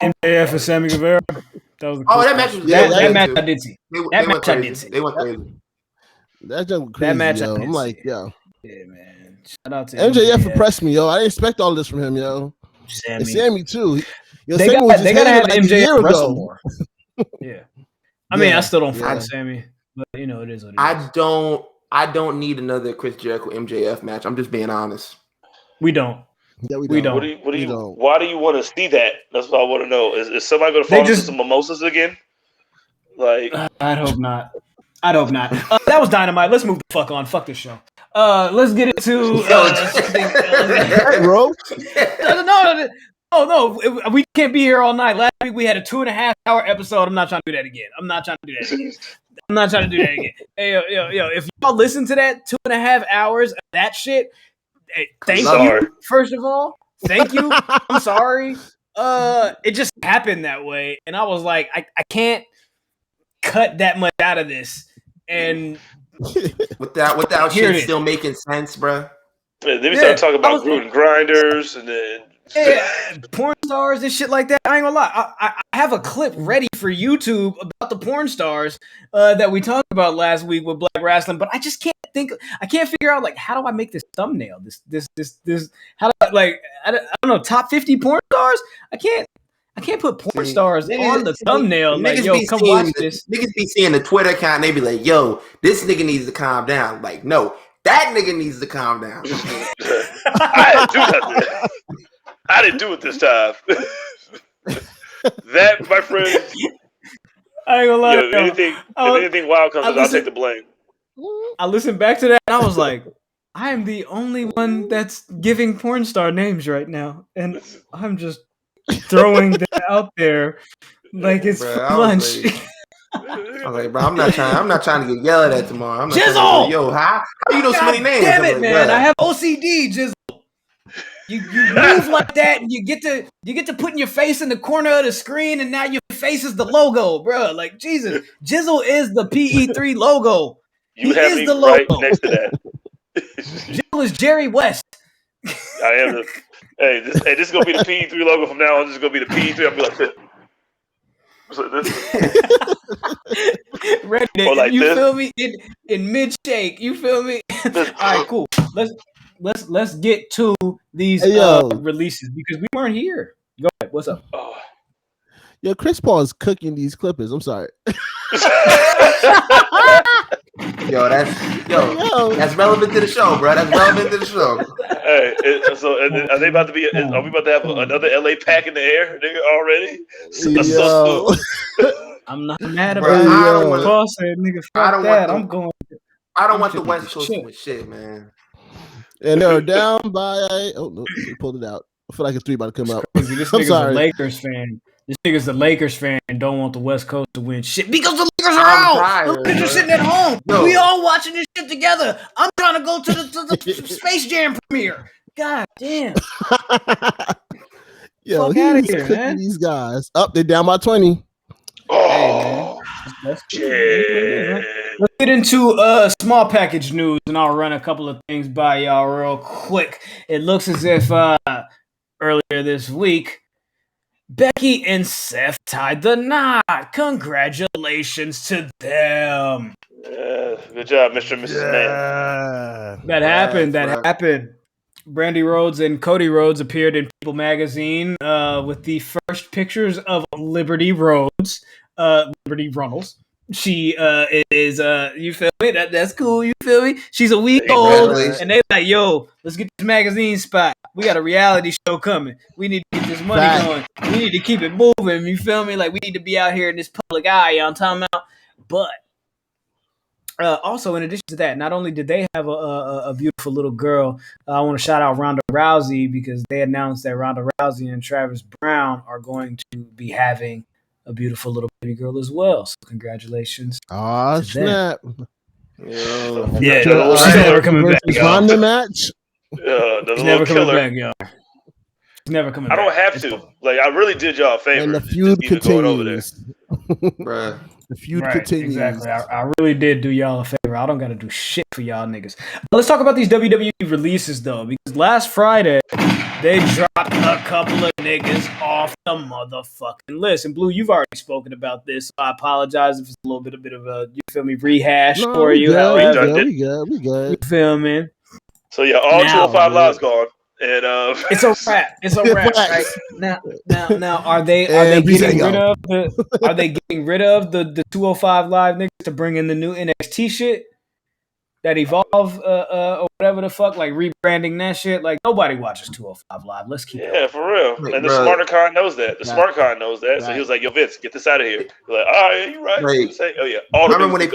MJF and Sammy Guevara. That was that match was that match I did see. That match I did see. They went crazy. That jump was crazy. That match, yo. I'm like, yo. Yeah, man. Shout out to MJF impressed me, yo. I didn't expect all this from him, yo. Sammy too. Yo, they gotta have like MJF wrestle more. Yeah. I mean, I still don't follow Sammy, but you know it is what it is. I don't need another Chris Jericho MJF match. I'm just being honest. We don't. Yeah, we don't. Why do you want to see that? That's what I want to know. Is somebody going to fall into some mimosas again? Like, I'd hope not. That was Dynamite. Let's move the fuck on. Fuck this show. Let's get into bro. No. We can't be here all night. Last week we had a 2.5 hour episode. I'm not trying to do that again. Hey, yo, if y'all listen to that 2.5 hours of that shit, hey, thank you. First of all, thank you. I'm sorry. It just happened that way, and I was like, I can't cut that much out of this, and without shit still making sense, bro. Then we started talking about Gruden grinders, and then porn stars and shit like that. I ain't gonna lie. I have a clip ready for YouTube about the porn stars that we talked about last week with Black Wrestling, but I just can't figure out like how do I make this thumbnail? This how do I like I don't know, top 50 porn stars? I can't put porn stars on the thumbnail. Like, yo, come watch this. Niggas be seeing the Twitter account and they be like, yo, this nigga needs to calm down. Like, no, that nigga needs to calm down. I didn't do it this time. That, my friend. I ain't gonna lie. If anything wild comes, I'll take the blame. I listened back to that and I was like, I am the only one that's giving porn star names right now, and I'm just throwing that out there like it's lunch. I was like, bro, I'm not trying to get yelled at tomorrow. I'm not Jizzle! Yo, how you know so many names? Damn it, man! I have OCD, Jizzle. You move like that, and you get to putting your face in the corner of the screen, and now your face is the logo, bro. Like, Jesus, Jizzle is the PE3 logo. You have me right next to that. Jizzle is Jerry West. I am. This is gonna be the PE3 logo from now on. This is gonna be the PE3. I'll be like this. Ready to, like you this. feel me? In mid shake, you feel me? All right, cool. Let's get to these releases because we weren't here. Go ahead. What's up? Oh. Yo, Chris Paul is cooking these Clippers. I'm sorry. That's relevant to the show, bro. That's relevant to the show. Hey, are they about to be? Are we about to have another LA pack in the air, nigga? Already? I'm not mad about it. I don't want the West Coast with shit, man. And they're down by. Oh no, they pulled it out. I feel like a 3 about to come out. This nigga's a Lakers fan. This nigga's a Lakers fan and don't want the West Coast to win shit because the Lakers are out. The Lakers are sitting at home. Yo. We all watching this shit together. I'm trying to go to the Space Jam premiere. God damn. Yo, he's cooking man. These guys. Up, they're down by 20. Oh, hey, man. Let's get into small package news, and I'll run a couple of things by y'all real quick. It looks as if earlier this week, Becky and Seth tied the knot. Congratulations to them. Good job, Mr. and Mrs. Man. That happened. Brandy Rhodes and Cody Rhodes appeared in People magazine with the first pictures of Liberty Rhodes, Liberty Runnels. She is you feel me? That's cool. You feel me? She's a week old, and they like, yo, let's get this magazine spot. We got a reality show coming. We need to get this money going. We need to keep it moving. You feel me? Like we need to be out here in this public eye. You know what I'm talking about? But also, in addition to that, not only did they have a beautiful little girl, I want to shout out Ronda Rousey because they announced that Ronda Rousey and Travis Brown are going to be having a beautiful little baby girl as well. So congratulations. Oh, snap. Yeah, she's never coming back. Ronda match? She's never coming back, y'all. She's never coming back. I don't have to. Like, I really did y'all a favor. And the feud continues. Bruh. The feud continues. Exactly. I really did do y'all a favor. I don't got to do shit for y'all niggas. But let's talk about these WWE releases, though, because last Friday, they dropped a couple of niggas off the motherfucking list. And Blue, you've already spoken about this. So I apologize if it's a little bit of a, you feel me, rehash for you. We good. You feel me? So yeah, all 205 Live's gone. And it's a wrap. It's a wrap. Right? Now, are they getting rid of the 205 Live niggas to bring in the new NXT shit? That Evolve or whatever the fuck, like rebranding that shit. Like nobody watches 205 Live. Let's keep it. Yeah, for real. And the Smarter Con knows that. The Smart Con knows that. So he was like, "Yo, Vince, get this out of here." You're like, "Oh yeah, you right." Oh yeah. Remember when they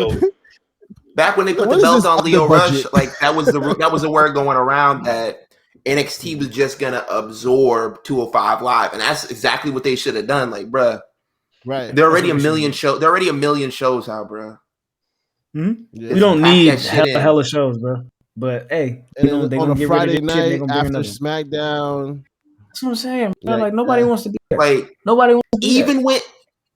back when they put the belt on Leo Rush? Like that was the word going around that NXT was just gonna absorb 205 Live, and that's exactly what they should have done. Like, bruh, right? They're already a million shows. They're already a million shows out, bruh. We don't need hella shows, bro. But hey, on a Friday night after SmackDown. That's what I'm saying. Like nobody wants to be there. Like nobody wants to be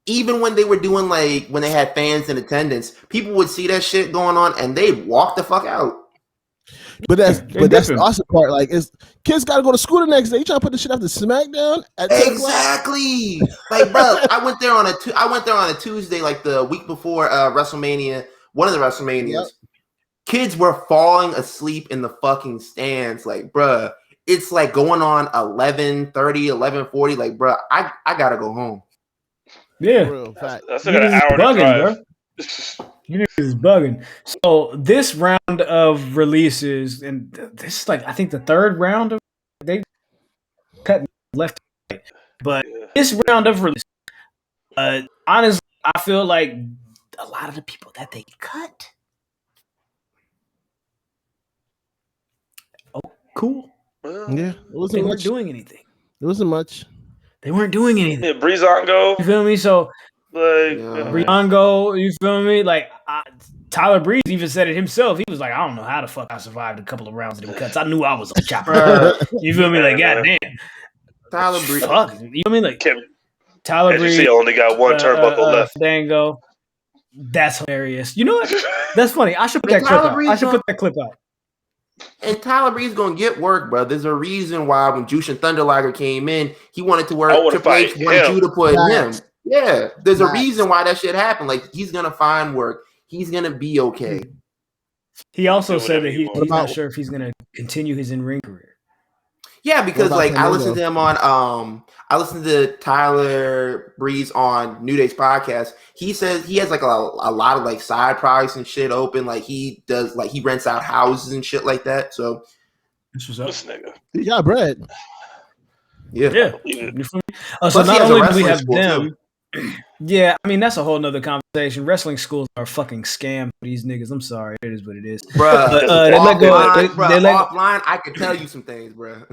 even when they were doing like when they had fans in attendance, people would see that shit going on and they'd walk the fuck out. But that's the awesome part. Like, kids got to go to school the next day. You trying to put the shit after SmackDown? Exactly. Like, bro, I went there on a Tuesday, like the week before WrestleMania, one of the WrestleManias. Yep. Kids were falling asleep in the fucking stands. Like, bro, it's like going on 11:30, 11:40. Like, bro, I gotta go home. Yeah, that's like an hour to drive. Bro. You niggas is bugging. So this round of releases, and this is like I think the third round of they cut left, right. But this round of releases, honestly, I feel like a lot of the people that they cut. Oh, cool. Yeah, they weren't doing anything. It wasn't much. They weren't doing anything. Yeah, Breezango. You feel me? So. Like Breezango, you feel me? Like Tyler Breeze even said it himself. He was like, I don't know how the fuck I survived a couple of rounds of them cuts. I knew I was a chopper. You feel me? Like, goddamn. Tyler Breeze. Fuck. You know what I mean? Like Tyler Breeze. He only got one turnbuckle left. Dango. That's hilarious. You know what? That's funny. I should put that clip out. And Tyler Breeze gonna get work, bro. There's a reason why when Jushin Thunder Liger came in, he wanted to work. Triple H wanted you to put him. Yeah, there's a reason why that shit happened. Like he's gonna find work. He's gonna be okay. He also said that he's not sure if he's gonna continue his in-ring career. Yeah, because like I listened to him on I listened to Tyler Breeze on New Day's podcast. He says he has like a lot of like side projects and shit open. Like he does like he rents out houses and shit like that. So this nigga. He got bread. Yeah. So not only do we have them. Yeah, I mean that's a whole nother conversation. Wrestling schools are a fucking scam for these niggas. I'm sorry, it is what it is. Bruh, they let go. Offline, I can tell you some things, bruh.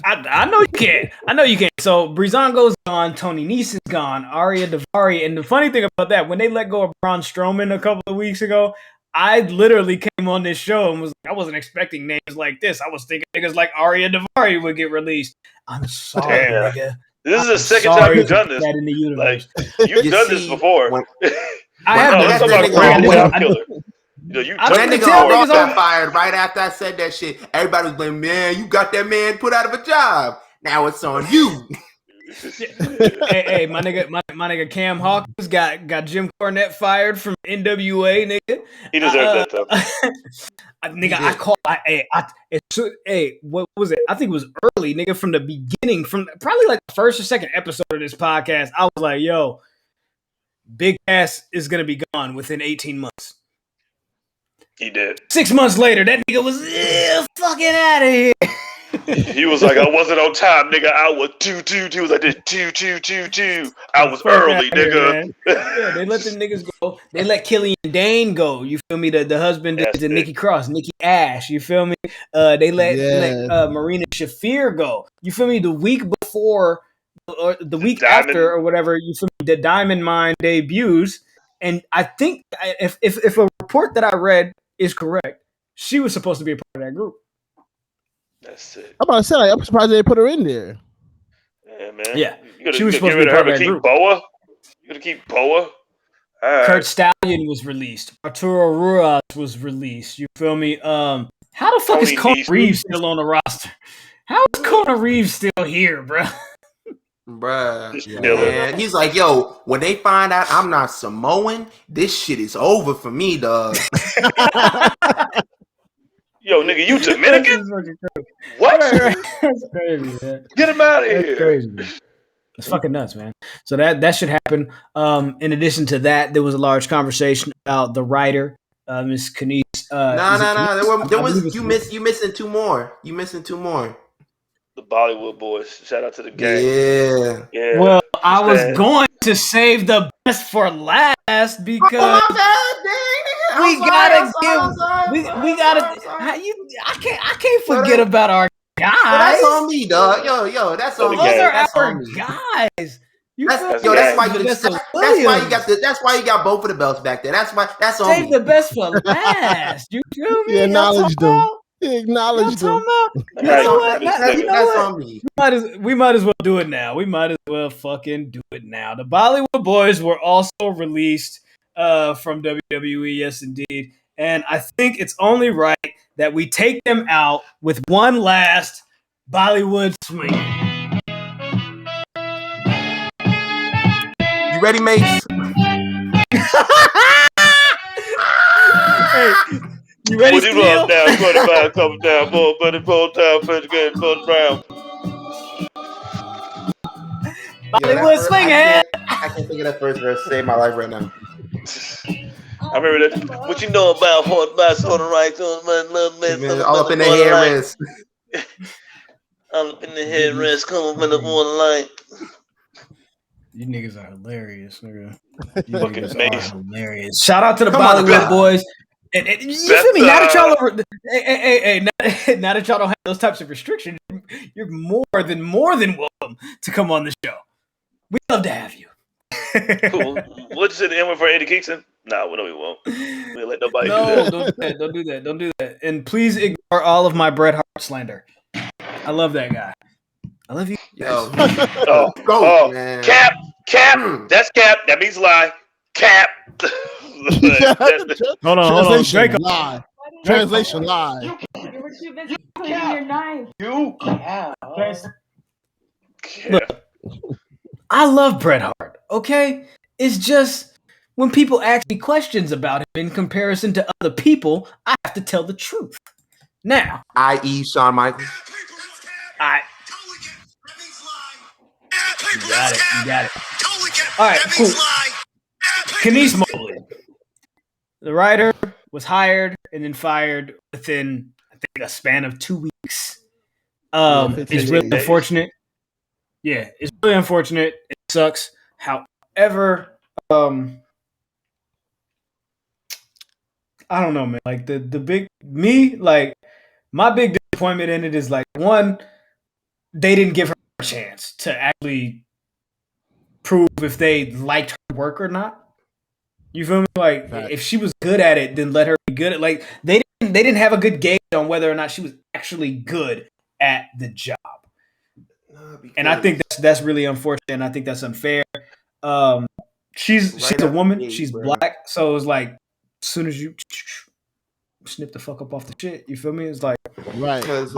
I know you can. I know you can. So Breezango's gone, Tony Neeson's gone, Arya Daivari, and the funny thing about that, when they let go of Braun Strowman a couple of weeks ago, I literally came on this show and was like, I wasn't expecting names like this. I was thinking niggas like Arya Daivari would get released. I'm sorry, nigga. This is the second time you've done this. In the universe. Like, you've done this before. I have done that nigga Raw got fired right after I said that shit. Everybody was blaming, man, you got that man put out of a job. Now it's on you. hey, my nigga Cam Hawkins got Jim Cornette fired from NWA, nigga. He deserved that though. What was it? I think it was early, nigga, from the beginning, from probably like the first or second episode of this podcast. I was like, yo, Big Ass is gonna be gone within 18 months. He did. 6 months later, that nigga was fucking out of here. He was like, I wasn't on time, nigga. I was 2. He was like this 2. I was early, nigga. Yeah, they let them niggas go. They let Killian Dane go. You feel me? The husband to Nikki Cross, Nikki Ash. You feel me? They let Marina Shafir go. You feel me? The week before or the week after or whatever, you feel me? The Diamond Mine debuts, and I think if a report that I read is correct, she was supposed to be a part of that group. That's it. I'm about to say, like, I'm surprised they put her in there. Yeah, man. Yeah, she was supposed to be part of that group. Boa? You gonna keep Boa? Right. Kurt Stallion was released. Arturo Ruas was released. You feel me? How the fuck is Kona Reeves still on the roster? How is Kona Reeves still here, bro? Bruh, man. He's like, yo, when they find out I'm not Samoan, this shit is over for me, dog. Yo, nigga, you Dominican? What? That's crazy, man. Get him out of here. That's crazy, man. It's fucking nuts, man. So that should happen. In addition to that, there was a large conversation about the writer, Miss Kanice. No. There was you missing two more. You missing two more. The Bollywood boys. Shout out to the gang. Yeah. Well, I was going to save the best for last because we gotta. I can't forget about our guys. Well, that's on me, dog. Yo, that's on me. Those are that's our on me. guys. That's why you got both of the belts back there. That's on Save me. the best for last. You feel me? He acknowledged them. He acknowledged them. You know what? That's on me. We might as well do it now. We might as well fucking do it now. The Bollywood boys were also released from WWE, yes indeed. And I think it's only right that we take them out with one last Bollywood swing. You ready, mates? Hey, you ready, Steel? Down, 25, coming down, bull, buddy, full time, first game, first round. Bollywood swing ahead. I can't think of that first verse. Save my life right now. I remember that. What you know about hard backs on the right, all up in the headrest. All up in the headrest, come up in the line. You niggas are hilarious, nigga. You niggas are hilarious. Shout out to the Bollywood boys. And you feel me? Now that y'all now that y'all don't have those types of restrictions, you're more than welcome to come on the show. We'd love to have you. Cool. What's it in for Eddie Kingston? No, we won't. We'll let nobody do that. Don't do that. And please ignore all of my Bret Hart slander. I love that guy. I love you. Yo. Man. Cap. That's Cap. That means lie. Cap. Hold on. Translation lie. your knife. You can. Look, I love Bret Hart, okay? It's just when people ask me questions about him in comparison to other people, I have to tell the truth. Now, i.e. Shawn Michaels. You got it. All right, cool. Kenise Mobley. The writer was hired and then fired within, I think, a span of 2 weeks. It's really unfortunate. Yeah, it's really unfortunate. It sucks. However, I don't know, man. Like my big disappointment in it is like, one, they didn't give her a chance to actually prove if they liked her work or not. You feel me? Like, if she was good at it, then let her be good at. Like, they didn't have a good gauge on whether or not she was actually good at the job. And I think that's really unfortunate, and I think that's unfair. She's a woman. She's black, so it's like, as soon as you snip the fuck up off the shit, you feel me? It's like, right? Because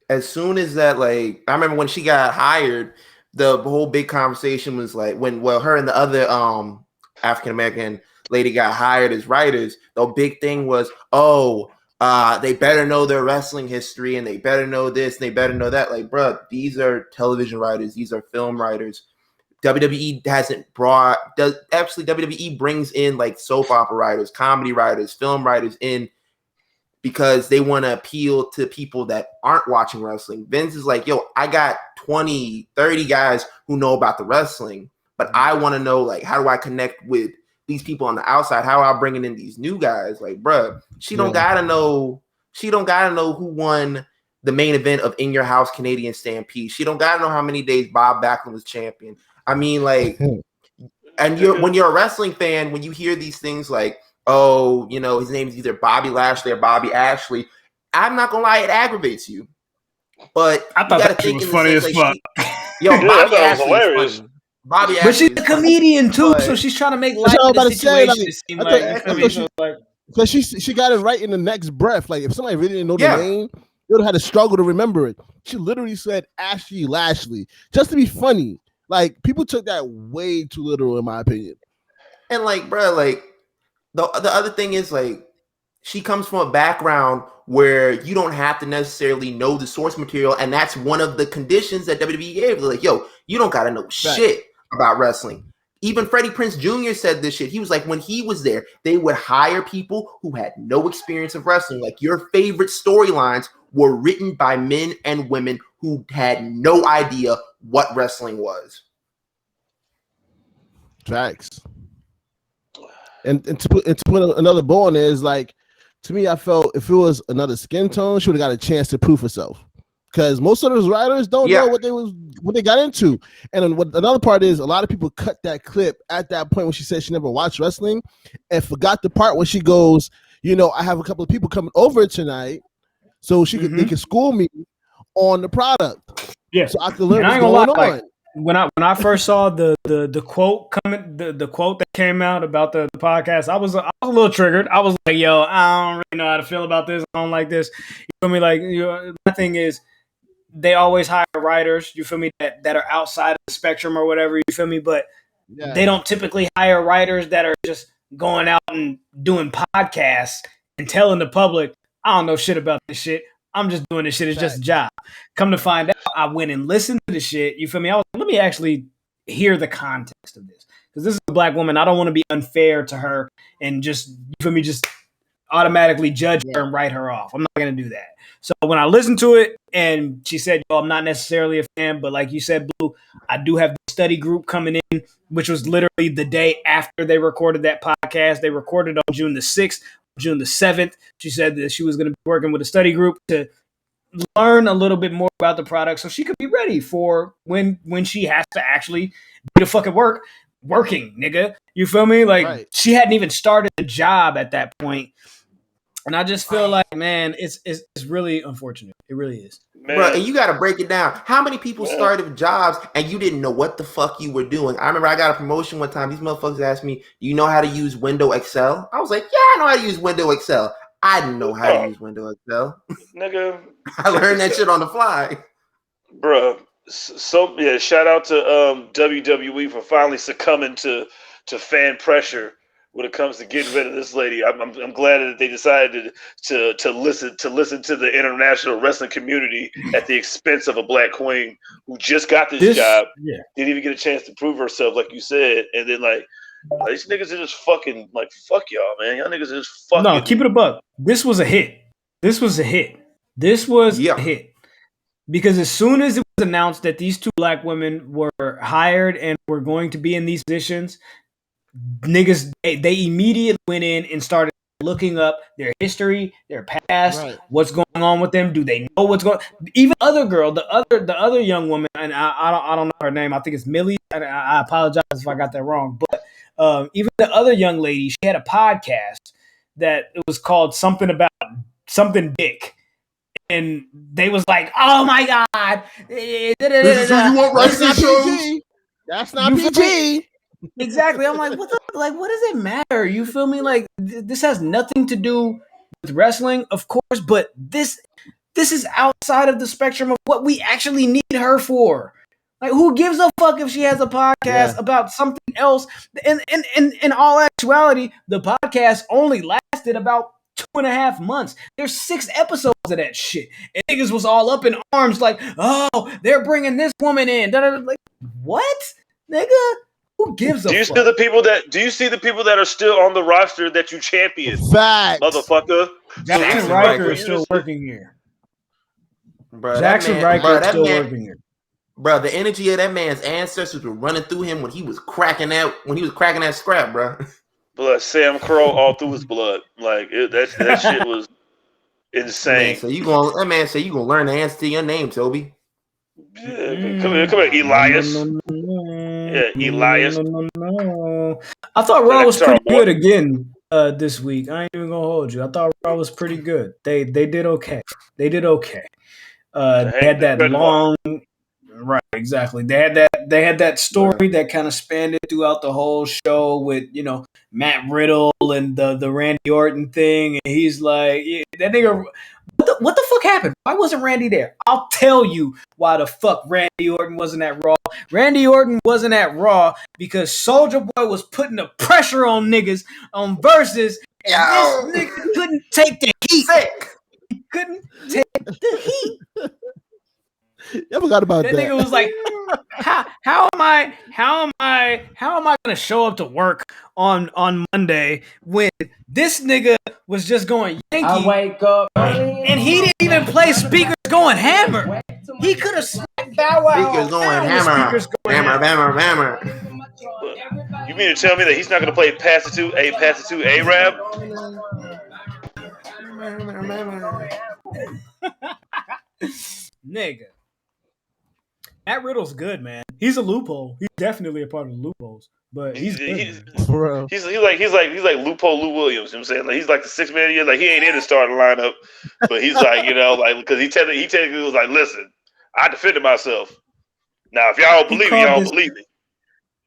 as soon as that, like, I remember when she got hired, the whole big conversation was like her and the other African American lady got hired as writers. The big thing was, they better know their wrestling history and they better know this and they better know that. Like, bro, these are television writers, these are film writers. WWE WWE brings in like soap opera writers, comedy writers, film writers in because they want to appeal to people that aren't watching wrestling. Vince is like, yo, I got 20, 30 guys who know about the wrestling, but I want to know, like, how do I connect with these people on the outside? How am I bringing in these new guys? Like, bruh, she don't gotta know who won the main event of In Your House Canadian Stampede. She don't gotta know how many days Bob Backlund was champion. I mean, like, and when you're a wrestling fan, when you hear these things like, oh, you know, his name is either Bobby Lashley or Bobby Ashley, I'm not gonna lie, it aggravates you. But I thought that was funny as fuck. Bobby Ashley is funny. But she's a comedian too, so she's trying to make light of the situation. Because she got it right in the next breath. Like, if somebody really didn't know the name, they would have had to struggle to remember it. She literally said Ashley Lashley just to be funny. Like, people took that way too literal, in my opinion. And like, bro, like the other thing is, like, she comes from a background where you don't have to necessarily know the source material, and that's one of the conditions that WWE gave. They're like, yo, you don't gotta know shit about wrestling. Even Freddie Prinze Jr. said this shit. He was like, when he was there, they would hire people who had no experience of wrestling. Like, your favorite storylines were written by men and women who had no idea what wrestling was. Facts. And to put another ball in there is like, to me, I felt if it was another skin tone, she would have got a chance to prove herself. Because most of those writers don't know what they got into. And then another part is, a lot of people cut that clip at that point when she said she never watched wrestling and forgot the part where she goes, you know, I have a couple of people coming over tonight, so they can school me on the product. Yeah, so I can learn what's going on. Like, when I first saw the quote coming, the quote that came out about the podcast, I was a little triggered. I was like, yo, I don't really know how to feel about this. I don't like this. You feel me? Like, my thing is, they always hire writers, you feel me, that are outside of the spectrum or whatever, you feel me? But they don't typically hire writers that are just going out and doing podcasts and telling the public, I don't know shit about this shit. I'm just doing this shit. It's just a job. Come to find out, I went and listened to the shit. You feel me? I was like, let me actually hear the context of this. Because this is a black woman. I don't want to be unfair to her and just, you feel me, just automatically judge her and write her off. I'm not going to do that. So when I listened to it and she said, yo, I'm not necessarily a fan, but like you said, Blue, I do have the study group coming in, which was literally the day after they recorded that podcast. They recorded on June the 6th, June the 7th. She said that she was going to be working with a study group to learn a little bit more about the product so she could be ready for when she has to actually do the fucking working, nigga. You feel me? Like, she hadn't even started the job at that point. And I just feel like, man, it's really unfortunate. It really is. Bro, and you got to break it down. How many people started jobs and you didn't know what the fuck you were doing? I remember I got a promotion one time. These motherfuckers asked me, do you know how to use Windows Excel? I was like, yeah, I know how to use Windows Excel. I didn't know how to use Windows Excel. Nigga, I learned that shit on the fly. Bruh. So yeah, shout out to WWE for finally succumbing to fan pressure when it comes to getting rid of this lady. I'm glad that they decided to listen to the international wrestling community at the expense of a black queen who just got this job, didn't even get a chance to prove herself, like you said, and then like these niggas are just fucking like fuck y'all, man. Y'all niggas are just fucking. No, keep it a buck. This was a hit. This was a hit. Because as soon as it was announced that these two black women were hired and were going to be in these positions, niggas, they immediately went in and started looking up their history, their past, what's going on with them. Do they know what's going on? Even other girl, the other young woman, and I don't know her name. I think it's Millie. I apologize if I got that wrong. But even the other young lady, she had a podcast that it was called something Dick. And they was like, "Oh my god, this is who you want wrestling shows? That's not PG." Exactly. I'm like, what does it matter? You feel me? Like, this has nothing to do with wrestling, of course, but this is outside of the spectrum of what we actually need her for. Like, who gives a fuck if she has a podcast about something else? And in all actuality, the podcast only lasted about 2.5 months. There's 6 episodes of that shit. And niggas was all up in arms like, oh, they're bringing this woman in. Like, what? Nigga? Who gives a fuck? Do you see the people that are still on the roster that you champion? Facts. Motherfucker. Jackson Riker is still working here. Jackson Riker is still working here. Bro, the energy of that man's ancestors were running through him when he was cracking that scrap, bro. Blood, Sam Crow all through his blood. Like that shit was insane. Man, so you gonna learn the answer to your name, Toby. Yeah, come here, Elias. Elias. No. I thought Raw was pretty good again this week. I ain't even gonna hold you. I thought Raw was pretty good. They did okay. They had that long. Right, exactly. They had that story that kind of spanned it throughout the whole show with, Matt Riddle and the Randy Orton thing, and he's like, that nigga, what the fuck happened? Why wasn't Randy there? I'll tell you why the fuck Randy Orton wasn't at Raw. Randy Orton wasn't at Raw because Soulja Boy was putting the pressure on niggas on Verzuz, and this nigga couldn't take the heat. He couldn't take the heat. I forgot about that. That nigga was like, how am I gonna show up to work on Monday when this nigga was just going Yankee? I wake up and he didn't even play speakers going hammer. He could have smacked Bow Wow. Speakers going hammer. You mean to tell me that he's not gonna play Pass It to A-Rab? Nigga. Matt Riddle's good, man. He's a loophole. He's definitely a part of the loopholes. But he's like loophole Lou Williams. You know what I'm saying? Like, he's like the 6th man of the year. Like, he ain't in the starting lineup, but he's like, because he technically was like, listen, I defended myself. Now, if y'all don't believe me, y'all don't believe me.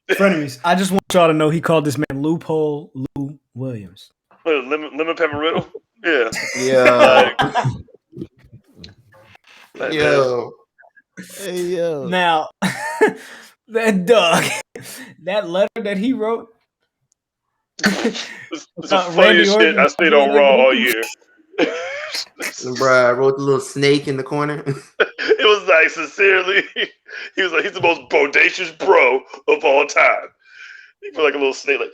Frenemies, I just want y'all to know he called this man Loophole Lou Williams. What, lemon pepper Riddle? Yeah. Yeah. Yo. Hey, yo. Now, that dog, that letter that he wrote. It's the funniest shit I stayed on Raw all year. Bruh, I wrote the little snake in the corner. It was like, sincerely, he was like, he's the most bodacious bro of all time. He put like a little snake, like.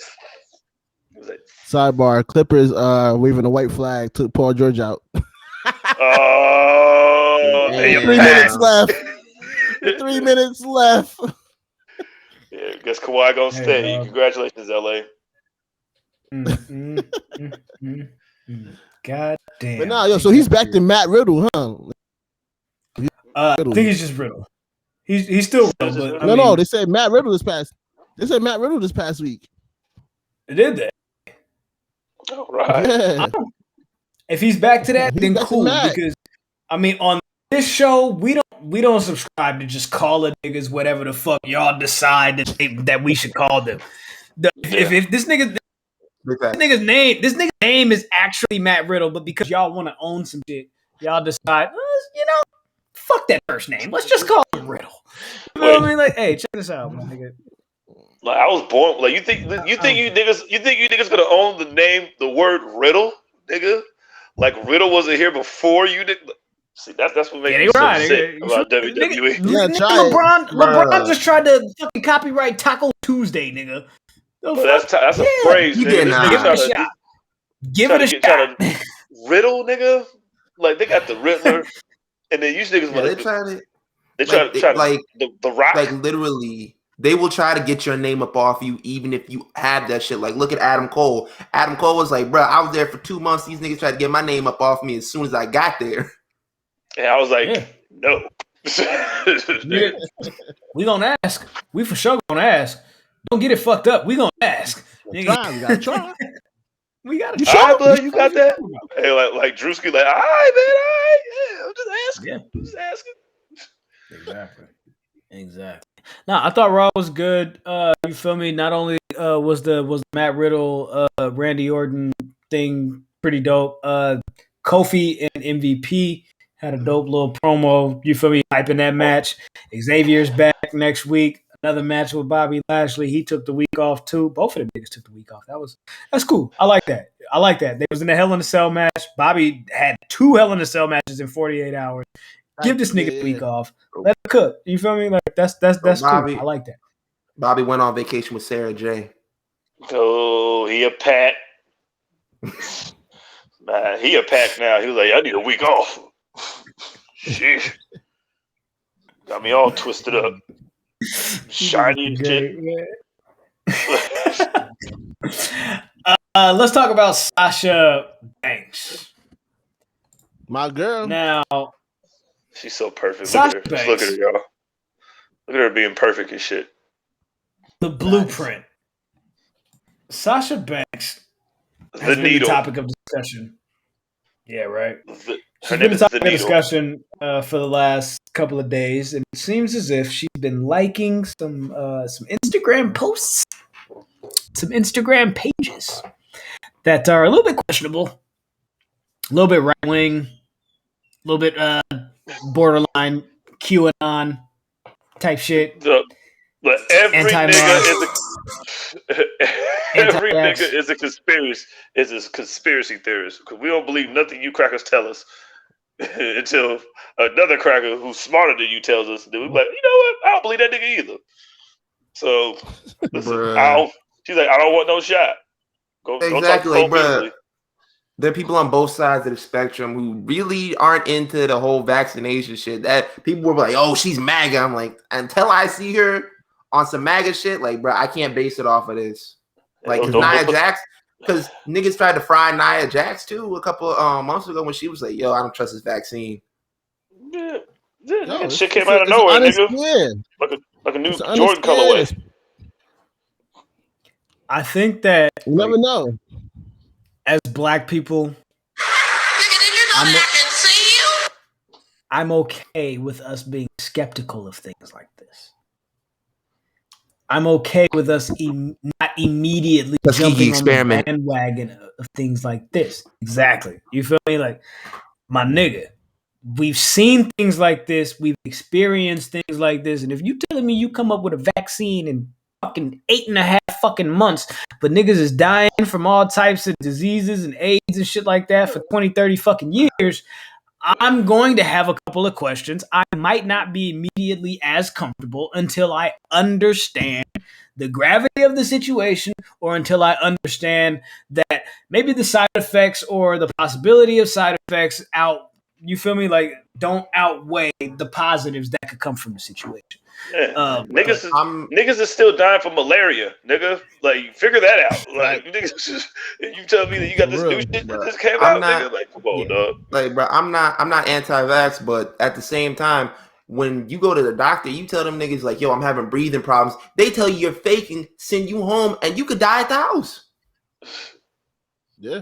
Sidebar: Clippers waving a white flag, took Paul George out. Oh, 3 minutes left. 3 minutes left. Yeah, guess Kawhi gonna stay. Congratulations, LA. God damn. But nah, so he's back to Matt Riddle, huh? I think he's just Riddle. He's still Riddle, but no, they said Matt Riddle this past. They said Matt Riddle this past week. Did they? All right. Yeah. If he's back to that, then cool. Because on this show, we don't subscribe to just call it niggas whatever the fuck y'all decide that we should call them. If this nigga, nigga's name is actually Matt Riddle, but because y'all want to own some shit, y'all decide, fuck that first name. Let's just call him Riddle. You know what I mean? Like, hey, check this out, nigga. Like I was born. Like you think you niggas gonna own the word Riddle, nigga? Like Riddle wasn't here before you did. See, that's what makes me so sick about WWE. LeBron just tried to fucking copyright Taco Tuesday, nigga. That's a phrase. He nigga. did not. Give it a shot. Riddle, nigga. Like they got the Riddler, and then you niggas they try to like the Rock. Like literally, they will try to get your name up off you, even if you have that shit. Like look at Adam Cole. Adam Cole was like, bro, I was there for 2 months. These niggas tried to get my name up off me as soon as I got there. And I was like, no. We gonna ask. We for sure gonna ask. Don't get it fucked up. We gonna ask. We gotta try. We gotta try. All right, bro, you got that? Hey, like Drewski, like, all right, man, all right. Yeah, I'm just asking. Yeah. I'm just asking. Exactly. No, I thought Raw was good. You feel me? Not only was the Matt Riddle Randy Orton thing pretty dope. Kofi and MVP had a dope little promo. You feel me? Hyping that match. Xavier's back next week. Another match with Bobby Lashley. He took the week off too. Both of the niggas took the week off. That's cool. I like that. They was in a Hell in a Cell match. Bobby had 2 Hell in a Cell matches in 48 hours. Give this nigga a week off. Let him cook. You feel me? Like that's Bobby, cool. I like that. Bobby went on vacation with Sarah J. Oh, he a pack. Man, he a pack now. He was like, I need a week off. Sheesh. Got me all twisted up. Shiny and shit. Let's talk about Sasha Banks. My girl. Now, she's so perfect. Sasha Look at her. Just look at her, y'all. Look at her being perfect and shit. The blueprint. Sasha Banks has been the topic of discussion. Yeah, right. She's been the topic of discussion for the last couple of days, and it seems as if she's been liking some Instagram posts, some Instagram pages that are a little bit questionable, a little bit right wing, a little bit borderline QAnon type shit. But every nigga is a conspiracy theorist because we don't believe nothing you crackers tell us until another cracker who's smarter than you tells us. Then we're like, you know what? I don't believe that nigga either. So listen, she's like, I don't want no shot. Go exactly, bro. There are people on both sides of the spectrum who really aren't into the whole vaccination shit. That people were like, "Oh, she's MAGA." I'm like, until I see her on some MAGA shit, like, bro, I can't base it off of this. Like, because niggas tried to fry Nia Jax too a couple months ago when she was like, "Yo, I don't trust this vaccine." Yeah, shit came out of nowhere, nigga. Like a new Jordan colorway. I think that you never know. As black people, I'm okay with us being skeptical of things like this. I'm okay with us not immediately jumping on the bandwagon of things like this. Exactly. You feel me? Like, my nigga, we've seen things like this. We've experienced things like this. And if you telling me you come up with a vaccine in fucking 8.5 fucking months, but niggas is dying from all types of diseases and AIDS and shit like that for 20, 30 fucking years, I'm going to have a couple of questions. I might not be immediately as comfortable until I understand the gravity of the situation or until I understand that maybe the side effects or the possibility of side effects you feel me? Like, don't outweigh the positives that could come from the situation. Yeah. Niggas is still dying from malaria, nigga. Like, figure that out. Like, niggas, you tell me that you got this new shit that just came out, nigga. Like, come on, dog. Like, bro, I'm not anti-vax, but at the same time, when you go to the doctor, you tell them niggas like, yo, I'm having breathing problems. They tell you you're faking, send you home, and you could die at the house. Yeah.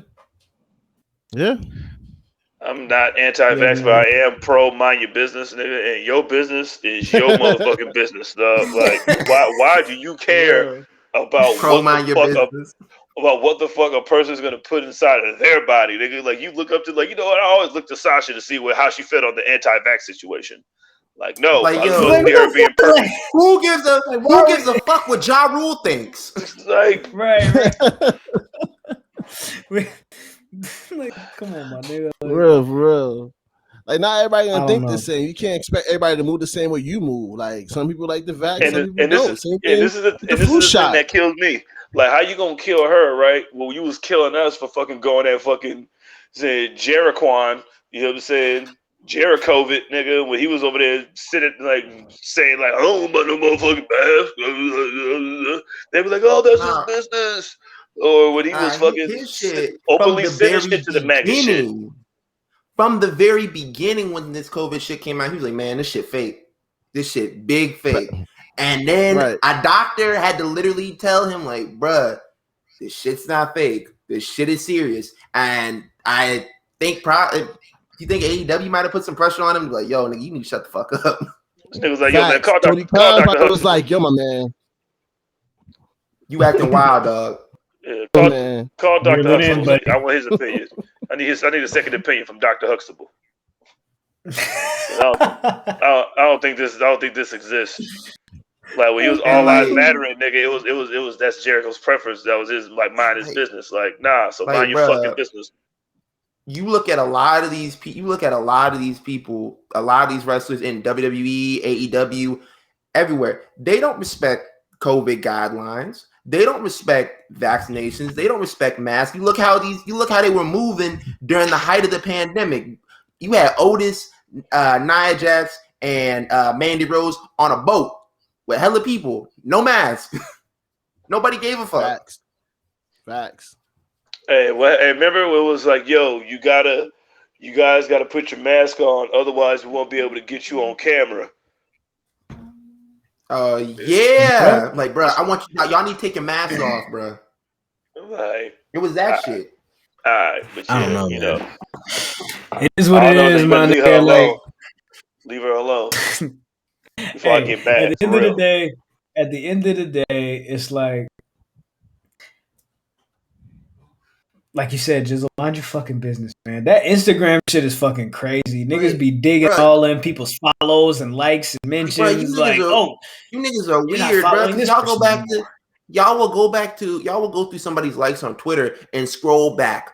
I'm not anti-vax, but I am pro mind your business, nigga. And your business is your motherfucking business, dog. Like, why do you care about about what the fuck a person's gonna put inside of their body. Nigga, like you look up to, like, you know what? I always look to Sasha to see how she felt on the anti-vax situation. Like, no, like, I yo, was there being perfect. Like, who gives a fuck what Ja Rule thinks? Like, right. Like, come on, my nigga. Like, for real. Like, not everybody gonna think the know. same. You can't expect everybody to move the same way you move. Like, some people like the vax, and some people don't. this is the thing that kills me. Like, how you gonna kill her, right? Well, you was killing us for fucking going at fucking saying Jericho. You know what I'm saying? Jericho, nigga, when he was over there sitting, like, saying, like, oh, but no motherfucking mask. They were like, oh, that's his business. Or when he was fucking openly sending shit to the MAGA shit. From the very beginning, when this COVID shit came out, he was like, man, this shit fake. This shit big fake. And then a doctor had to literally tell him, like, bruh, this shit's not fake. This shit is serious. And I think you think AEW might have put some pressure on him? Like, yo, nigga, you need to shut the fuck up. This nigga was like, yo, man, call Dr. Huxtable. Was like, yo, my man. You acting wild, dog. Yeah, call Dr. Huxtable. I want his opinion. I need a second opinion from Dr. Huxtable. I don't think this exists. Like, when he was all lives mattering, nigga, it was that's Jericho's preference. That was his, like, mind his business. Like, nah, so mind your fucking business. You look at a lot of these people, a lot of these wrestlers in WWE, AEW, everywhere. They don't respect COVID guidelines. They don't respect vaccinations. They don't respect masks. You look how they were moving during the height of the pandemic. You had Otis, Nia Jax, and Mandy Rose on a boat with hella people, no mask. Nobody gave a fuck. Facts. Hey, remember it was like, yo, you guys gotta put your mask on, otherwise we won't be able to get you on camera. Yeah, like, bro, I want y'all need to take your mask off, bro. Like, it was that shit. All right, but yeah, I don't know, you know, it is what it is, man. Leave her alone. Leave her alone. Before I get mad. At the end of the day, it's like you said, Jizzle, mind your fucking business, man. That Instagram shit is fucking crazy. Niggas be digging all in people's follows and likes and mentions. You niggas are weird, bro. Y'all will go through somebody's likes on Twitter and scroll back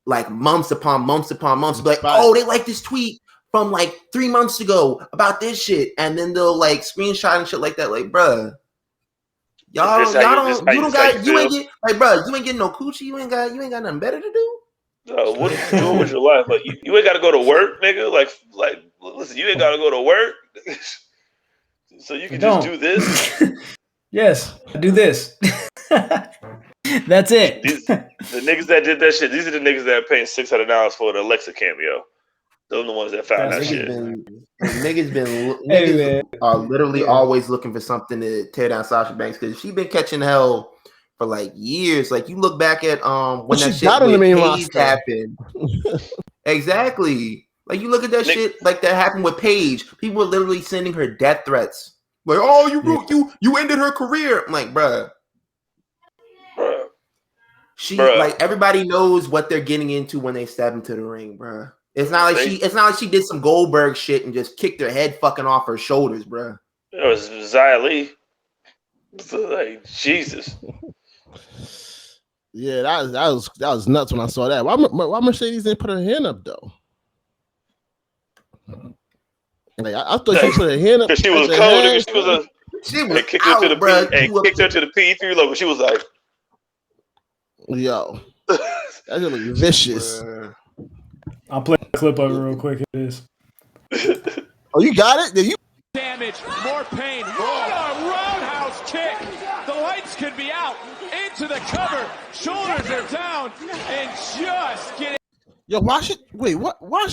like months upon months upon months. Be like, oh, they like this tweet from like 3 months ago about this shit, and then they'll like screenshot and shit like that. Like, bruh. You ain't getting no coochie. You ain't got nothing better to do. What are you doing with your life? Like, you ain't got to go to work, nigga. Like, listen, you ain't got to go to work, so you can just do this. Yes, I do this. That's it. The niggas that did that shit. These are the niggas that are paying $600 for the Alexa cameo. Those are the ones that found that shit. Niggas are literally always looking for something to tear down Sasha Banks, because she's been catching hell for like years. Like, you look back at when that shit with Paige happened. Exactly. Like, you look at that shit like that happened with Paige. People were literally sending her death threats. Like, oh, you ended her career. I'm like, bruh. Like, everybody knows what they're getting into when they step into the ring, bruh. It's not like she did some Goldberg shit and just kicked her head fucking off her shoulders, bro. It was Xia Li. Like, Jesus. Yeah, that was nuts when I saw that. Why Mercedes didn't put her hand up though? Like, I thought she put her hand up because she was cold. She was kicked her to the P3 logo. She was like, yo, that look vicious. I'll play a clip of it real quick. It is. Oh, you got it? Did you? Damage, more pain. What a roundhouse kick. The lights could be out. Into the cover. Shoulders are down. And just getting. Yo, why is she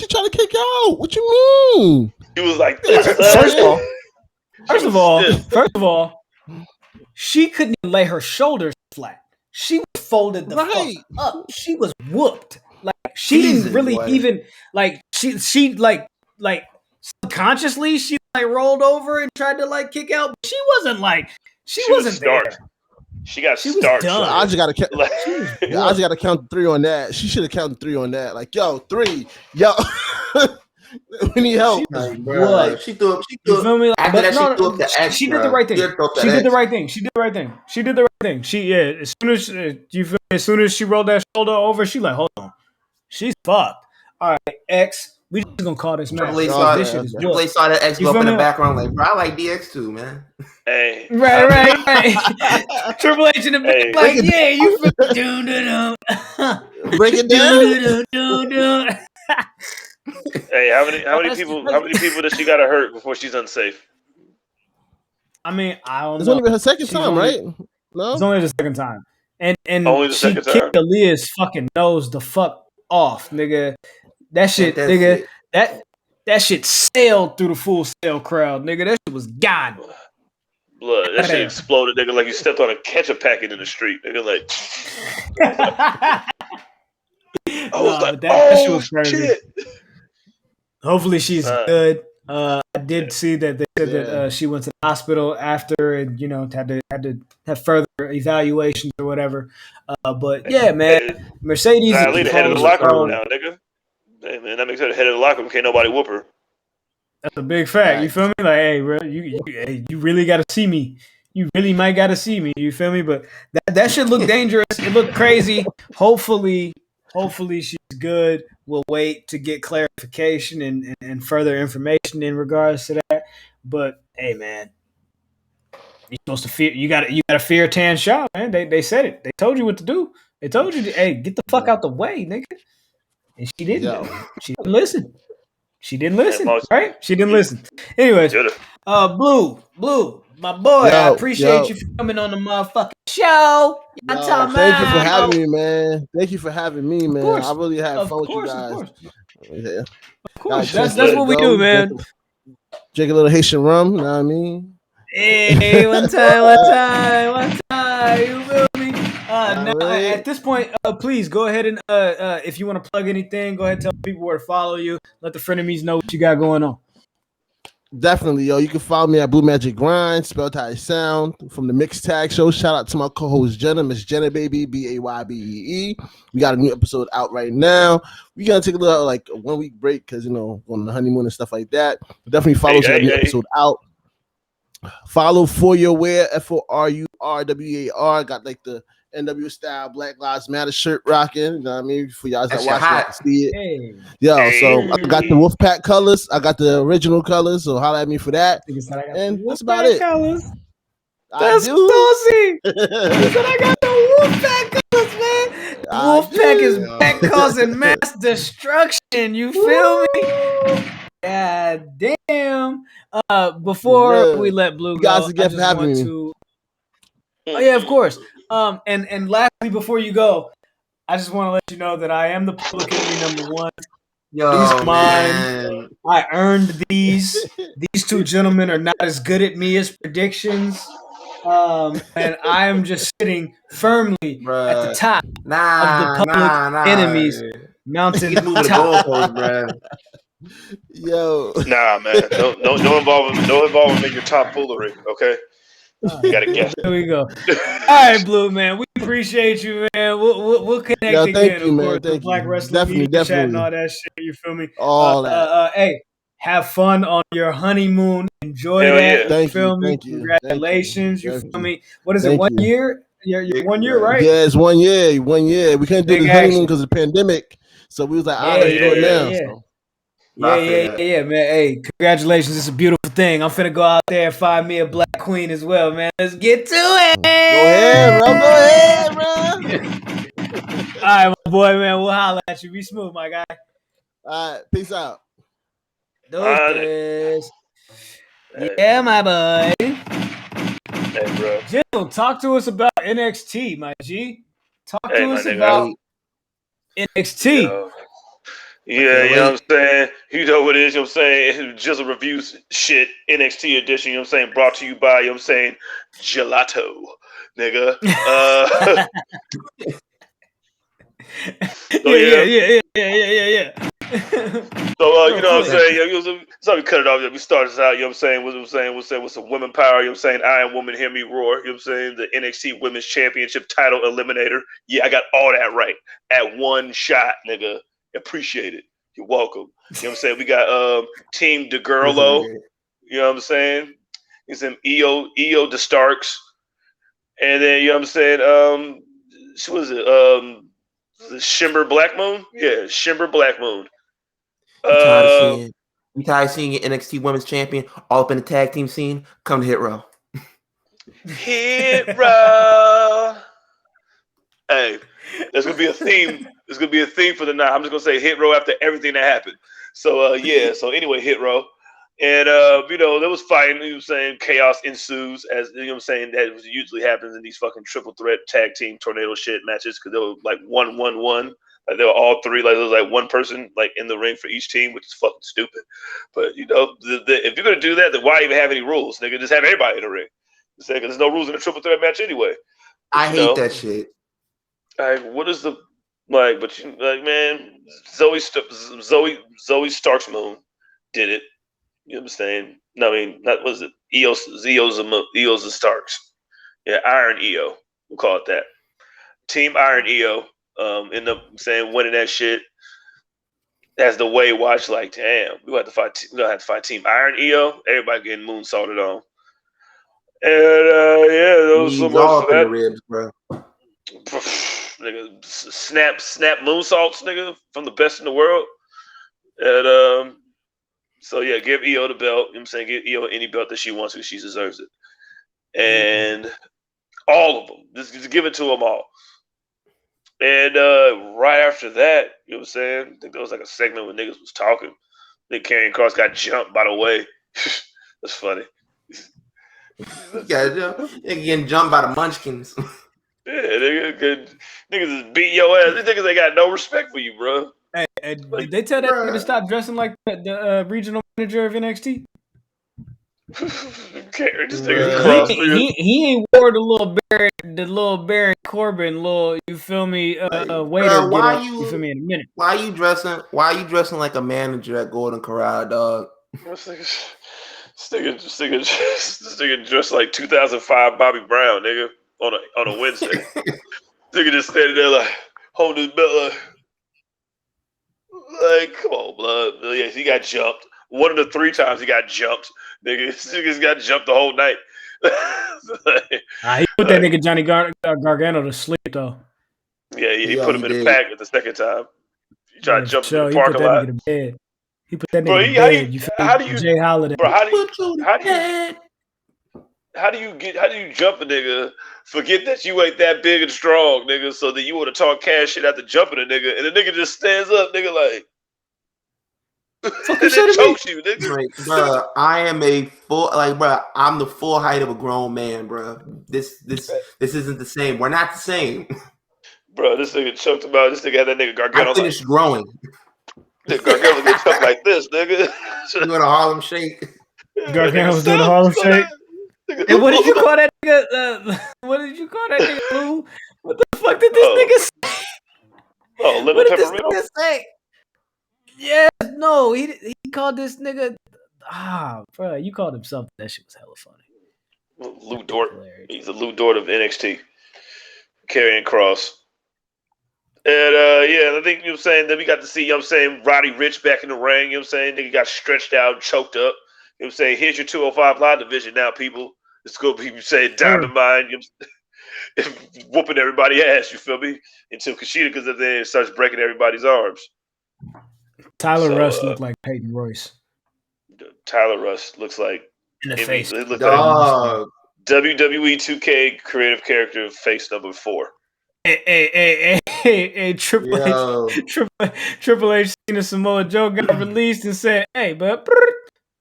trying to kick out? What you mean? She was like, First of all, she couldn't even lay her shoulders flat. She was folded the fuck up. She was whooped. Like, she didn't really even like she subconsciously she like rolled over and tried to like kick out. But she wasn't there. She got She was starched. done. I just gotta count. Like, I just gotta count 3 on that. She should have counted 3 on that. Like, yo, 3, yo, we need help. Like, bro, she threw up. You feel me? Like, After that, she threw up the X. She did the right thing. She did the right thing. She did the right thing. She did the right thing. As soon as she rolled that shoulder over, she like, hold on, she's fucked. All right, X, we just gonna call this match. Triple H saw that X go up in the background like, bro, I like DX too, man. Hey, right. Triple H in the back, like, yeah, you feel Break it down. Hey, how many people does she gotta hurt before she's unsafe? I mean, I don't know. It's only her second time, right? No, it's only the second time, and only the she second time. kicked Aaliyah's fucking nose the fuck off, nigga. That shit, nigga. That shit sailed through the Full Sail crowd, nigga. That shit was gone. Blood. That shit exploded, nigga, like you stepped on a ketchup packet in the street, nigga. Like, that shit was crazy. Shit. Hopefully she's good. I did see that they said that she went to the hospital after, and had to have further evaluations or whatever. But yeah, man, Mercedes is the head of the locker room now, nigga. Hey man, that makes her the head of the locker room. Can't nobody whoop her. That's a big fact. Right. You feel me? Like, hey, bro, you really got to see me. You really might got to see me. You feel me? But that shit look dangerous. It looked crazy. Hopefully she's good. We'll wait to get clarification and further information in regards to that. But hey, man, you're supposed to fear. You got to fear Tan Shaw, man. They said it. They told you what to do. They told you, hey, get the fuck out the way, nigga. And she didn't. She didn't listen. She didn't listen, right? She didn't listen. Anyways, Blue, my boy, I appreciate you for coming on the motherfucking show. Thank you for having me, man. Thank you for having me, man. I really had fun with you guys. Of course. That's what we do, man. Drink a little Haitian rum, you know what I mean? Hey, one time. You feel me? Now, at this point, please go ahead and if you want to plug anything, go ahead and tell people where to follow you. Let the frenemies know what you got going on. Definitely, yo. You can follow me at Blue Magic Grind, spelled how it sound, from the Mixed Tag Show. Shout out to my co-host Jenna, Miss Jenna Baby, BAYBEE. We got a new episode out right now. We gotta take a little a 1 week break because on the honeymoon and stuff like that. But definitely follow us. New episode out. Follow For Your Wear, FORURWAR. Got the NW style Black Lives Matter shirt rocking. You know what I mean? For y'all that watch, y'all can see it. Hey. So I got the Wolfpack colors. I got the original colors. So holla at me for that. And that's about it. Colors. That's saucy. He said I got the Wolfpack colors, man. Wolfpack is back causing mass destruction. You feel me? God damn. Before we let Blue go, guys again for having me. Oh yeah, of course. And lastly, before you go, I just want to let you know that I am the public enemy #1. These are mine. I earned these. These two gentlemen are not as good at me as predictions. And I am just sitting firmly at the top of the public enemies mountain top. Yo. Nah, man. No involvement in your top foolery, okay? You gotta guess. There we go. All right, Blue, man. We appreciate you, man. We'll connect again, of course. The Black Wrestling Media Chat and all that shit. You feel me? All that. Hey, have fun on your honeymoon. Enjoy that. Yeah. You feel me? Congratulations. You feel me? What is it? 1 year? You're 1 year, right? Yeah, it's 1 year. 1 year. We couldn't do the honeymoon because of the pandemic. So we was like, let's do it now. Yeah. So. Yeah, man. Hey, congratulations. It's a beautiful thing. I'm finna go out there and find me a black queen as well, man. Let's get to it. Go ahead, bro. All right, my boy, man. We'll holler at you. Be smooth, my guy. All right. Peace out. Yeah, my boy. Hey, bro. Jizzle, talk to us about NXT, my G. Talk to us about NXT. Yeah, you know what I'm saying? You know what it is, you know what I'm saying? Jizzle reviews shit, NXT edition, you know what I'm saying? Brought to you by, you know what I'm saying? Gelato, nigga. Yeah. So you know what I'm saying? So we cut it off. We started this out, you know what I'm saying? What's some women power, you know what I'm saying? Iron Woman, hear me roar, you know what I'm saying? The NXT Women's Championship title eliminator. Yeah, I got all that right at one shot, nigga. Appreciate it. You're welcome. You know what I'm saying? We got Team DeGirlo, you know what I'm saying? He's in EO the Starks. And then, you know what I'm saying? What was it? Shimmer Black Moon? Yeah, Shimmer Black Moon. You tired of seeing your NXT Women's Champion all up in the tag team scene? Come to Hit Row. Hit Row. Hey, there's gonna be a theme. There's gonna be a theme for the night. I'm just gonna say Hit Row after everything that happened. So yeah. So anyway, Hit Row. And you know, there was fighting, you know what I'm saying, chaos ensues, as you know what I'm saying, that usually happens in these fucking triple threat tag team tornado shit matches, because they were like 1-1-1. Like they were all three, like there was like one person like in the ring for each team, which is fucking stupid. But you know, if you're gonna do that, then why even have any rules? Nigga, just have everybody in the ring. Because there's no rules in a triple threat match anyway. But, I hate that shit. Like, what is the like? But you like, man, Zoe Starks Moon did it. You know what I'm saying? No, I mean, not was it Eos the Starks? Yeah, Iron EO. We'll call it that. Team Iron EO end up saying winning that shit. As the way watch, like, damn, we gonna have to fight Team Iron EO. Everybody getting moonsaulted on. And yeah, there was so much for that. The ribs, bro. Nigga, snap moonsaults, nigga, from the best in the world. And so yeah, give EO the belt. You know what I'm saying? Give EO any belt that she wants because she deserves it. And all of them. Just give it to them all. And right after that, you know what I'm saying? I think there was like a segment where niggas was talking. I think Karrion Kross got jumped by the way. That's funny. Nigga getting jumped by the munchkins. Yeah, niggas is beat your ass. These niggas ain't got no respect for you, bro. Hey, did they tell that nigga to stop dressing like the regional manager of NXT? He ain't wore the little Baron Corbin you feel me waiter you feel me in a minute. Why you dressing like a manager at Golden Corral, dog? This nigga dressed like 2005 Bobby Brown, nigga, on a Wednesday. Nigga just standing there like holding his belt like come on, blood. Yeah, he got jumped. One of the 3 times he got jumped. Niggas got jumped the whole night. He put that nigga Johnny Gargano to sleep though. Yeah, he put him in the pack at the second time. He tried to jump in the parking lot. He put that nigga to bed. How do you Jay Holiday? Bro, how do you jump a nigga, forget that you ain't that big and strong, nigga, so that you want to talk cash shit after jumping a nigga, and the nigga just stands up, nigga, like and then chokes you, nigga. Like, bro, I am I'm the full height of a grown man, bro. This isn't the same. We're not the same. Bro, this nigga choked him out. This nigga had that nigga Gargano. I finished growing. Nigga Gargano get choked like this, nigga. Doing a Harlem Shake. Gargano was doing a Harlem Shake. And what did you call that nigga? What did you call that nigga, Lou? What the fuck did this nigga say? Oh, what did this nigga say? Yeah, no, he called this nigga. Bro, you called him something. That shit was hella funny. Lou Dort. He's a Lou Dort of NXT. Karrion Kross. And yeah, I think you know what I'm saying, then we got to see, you know what I'm saying, Roddy Ricch back in the ring, you know what I'm saying? Nigga got stretched out and choked up. You know what I'm saying? Here's your 205 Live division now, people. It's gonna be, you say, Dynamite, you know, whooping everybody's ass, you feel me? Until Kushida goes up there and starts breaking everybody's arms. Tyler Rust looked like Peyton Royce. Tyler Rust looks like in the face. It looked like WWE 2K creative character face number 4. Hey, Triple H seen a Samoa Joe got released and said, hey, but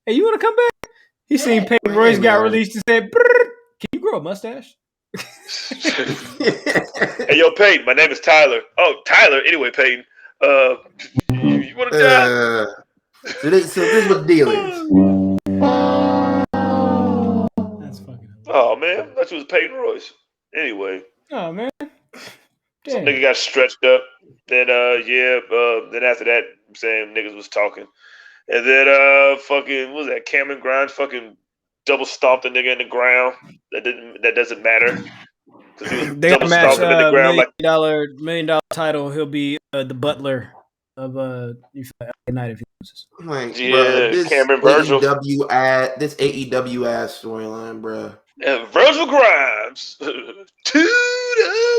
hey, you want to come back? He seen Peyton Royce got released and said, can you grow a mustache? Hey, yo, Peyton, my name is Tyler. Oh, Tyler. Anyway, Peyton, you want to die? So this is what the deal is. That's fucking. Oh man, I thought it was Peyton Royce. Anyway. Oh man. Some nigga got stretched up. Then then after that, I'm saying niggas was talking. And then fucking what was that? Cameron Grimes fucking double stomped the nigga in the ground. That doesn't matter. Because he was They got double a match, stomping in the ground like $1 million title. He'll be the butler of LA Knight if he loses. Like, yeah, bro, this Cameron Virgil. this AEW ass storyline, bro. And Virgil Grimes to the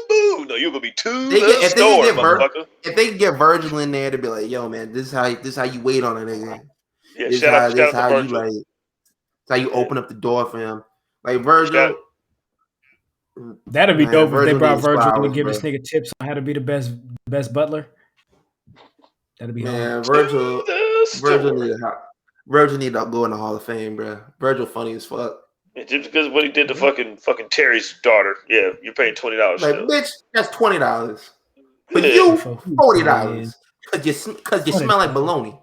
moon. No, you're gonna be to the store, motherfucker. If they can get Virgil in there to be like, yo, man, this is how you wait on a nigga. Yeah, shout out to Virgil. This how you open up the door for him. Like Virgil. That'd be dope if they brought Virgil to give this nigga tips on how to be the best butler. That'd be man. Virgil need to go in the Hall of Fame, bro. Virgil funny as fuck. Yeah, just because of what he did to fucking Terry's daughter. Yeah, you're paying $20. Like, bitch, that's $20. But you $40 because you smell like bologna.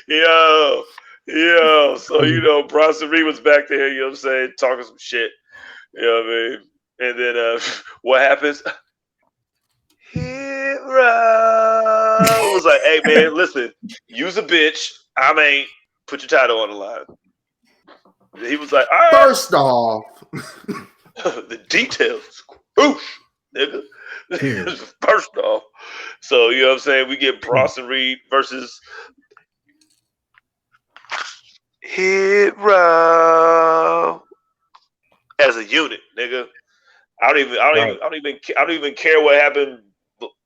Yo. So Bronson Reed was back there. You know what I'm saying, talking some shit. You know what I mean? And then what happens? Hero was like, "Hey man, listen, you's a bitch. I ain't. Put your title on the line." He was like, all right. First off, the details, whoosh, nigga. First off, so you know what I'm saying. We get Bronson Reed versus Hero as a unit, nigga. I don't even care what happened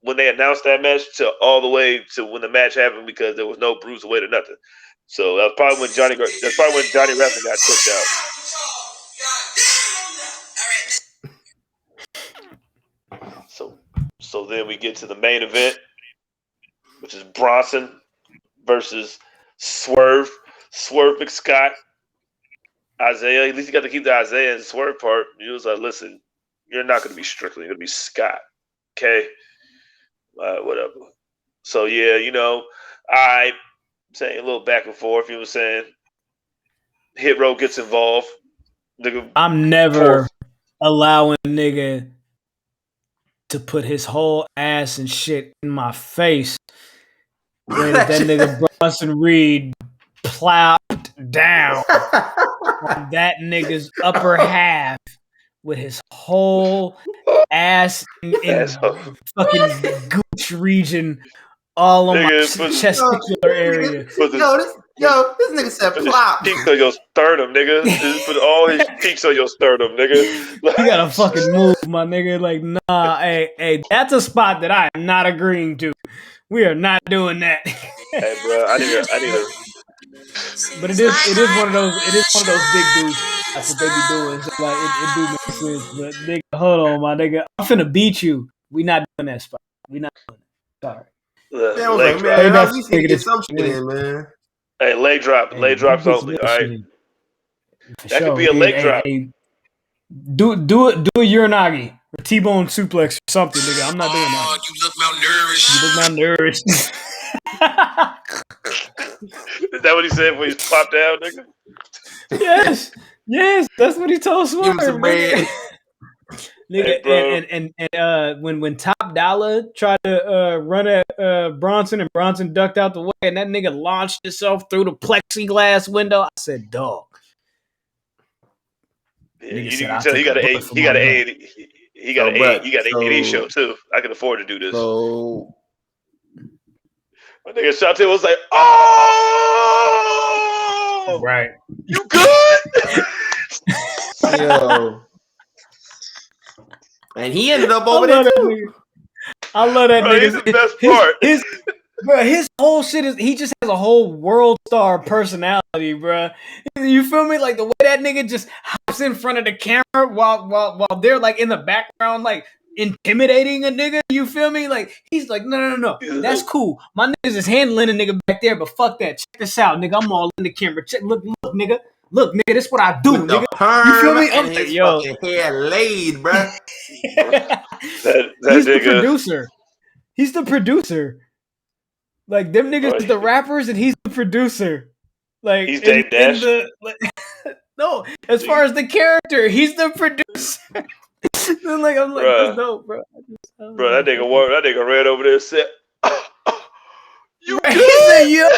when they announced that match to all the way to when the match happened because there was no bruiserweight or nothing. So that's probably when Johnny Wrestling got took out. So then we get to the main event, which is Bronson versus Swerve McScott. Isaiah, at least you got to keep the Isaiah and Swerve part. He was like, listen, you're not going to be Strickland. You're going to be Scott. Okay? Whatever. So, yeah, I'm saying a little back and forth. You know what I'm saying? Hit Row gets involved. Nigga, I'm never allowing a nigga to put his whole ass and shit in my face when that nigga Bronson Reed plopped down on that nigga's upper half with his whole ass in fucking gooch region all on my testicular area. This nigga said plop. Cheeks on your sternum, nigga. Just put all his cheeks on your sternum, nigga. You gotta fucking move, my nigga. Like, nah, hey, that's a spot that I am not agreeing to. We are not doing that. Hey, bro, I need a. But it is one of those big dudes. That's what they be doing. So like it do make sense. But nigga, hold on, my nigga. I'm finna beat you. We not doing that spot. We not doing it. Sorry. Man, at least he get some shit in, man. Hey, leg drops only. All right. That could be a leg drop. Do a Uranagi or T-bone suplex or something, nigga. I'm not doing that. You look malnourished. Is that what he said when he popped down, nigga? Yes, that's what he told Swerve. Nigga, hey, and when Top Dollar tried to run at Bronson and Bronson ducked out the way and that nigga launched himself through the plexiglass window, I said, dog. Yeah, you can tell he got an A&E show too. I can afford to do this. So my nigga Shante was like, "Oh, right, you good?" Yo, and he ended up over there too. I love that nigga. He's the best part. His whole shit is he just has a whole world star personality, bro. You feel me? Like the way that nigga just hops in front of the camera while they're like in the background, like intimidating a nigga. You feel me? Like he's like, no, that's cool. My niggas is handling a nigga back there, but fuck that. Check this out, nigga. I'm all in the camera. Look, nigga. Look, nigga, this what I do, with nigga. You feel me? I'm like, yo, hair laid, bro. He's the producer. He's the producer. Like them niggas is the rappers, and he's the producer. Like he's Dave Dash. No, as far as the character, he's the producer. I'm like, that's dope, bro. Bro, that nigga ran over there and said, "You right. good?" He said, "Yo,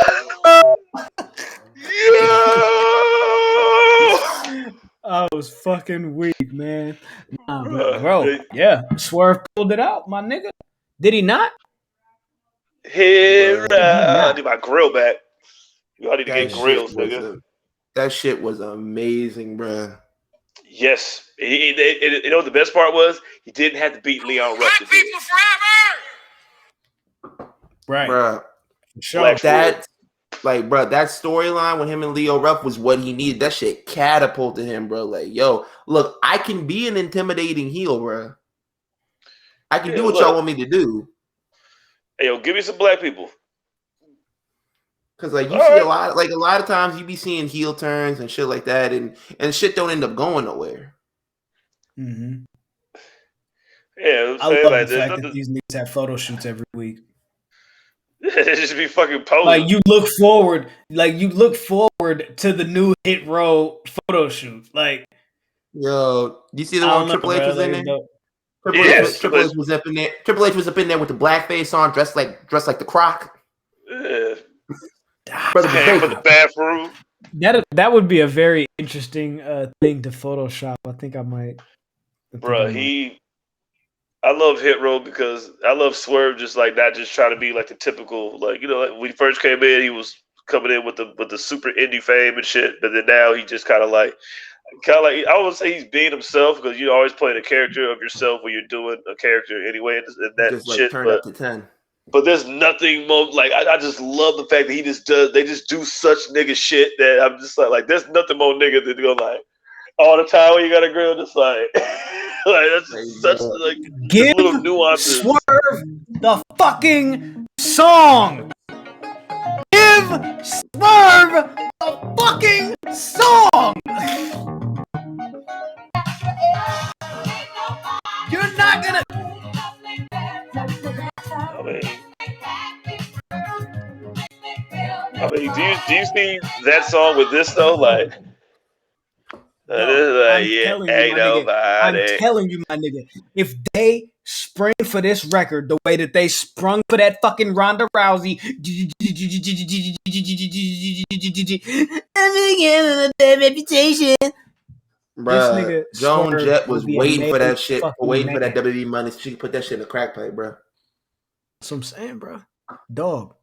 I was fucking weak, man." Nah, but bro, yeah, Swerve pulled it out, my nigga. Did he not? Here, I Bruh. need my grill back. I need to get That shit grills, was nigga. that shit was amazing, bruh. Yes. You know what the best part was? He didn't have to beat Leon Ruff to do it. Right. Bruh. Sure. That bruh, that storyline with him and Leo Ruff was what he needed. That shit catapulted him, bro. Like, yo, look, I can be an intimidating heel, bruh. I can do what y'all want me to do. Hey, yo, give me some black people. Cause like you see a lot of times you be seeing heel turns and shit like that, and shit don't end up going nowhere. Mm-hmm. Yeah, I love the fact that these niggas have photo shoots every week. It just be fucking posing. Like you look forward to the new Hit Row photo shoot. Like, yo, you see the one Triple H was in there? Triple H was up in there. Triple H was up in there with the blackface on, dressed like the Croc. Yeah. For the bathroom. That would be a very interesting thing to Photoshop. I think I might. Bruh, I love Hit Row because I love Swerve just like not just trying to be like the typical, like, you know, like when he first came in, he was coming in with the super indie fame and shit, but then now he just kind of like I would say he's being himself because you always play the character of yourself when you're doing a character anyway, and that just shit. Turned up to 10. But there's nothing more like I just love the fact that they just do such nigga shit that I'm just like there's nothing more nigga than go like all the time when you got a grill, just like that's just such like give little nuances. Swerve the fucking song. Give Swerve the fucking song. You're not gonna. I mean, do you see that song with this though? Like, I'm telling you, my nigga, if they spring for this record the way that they sprung for that fucking Ronda Rousey, reputation. Bruh, Joan Jett was waiting for that shit, waiting for that WWE money. She could put that shit in the crack pipe, bro. That's what I'm saying, bro. Dog.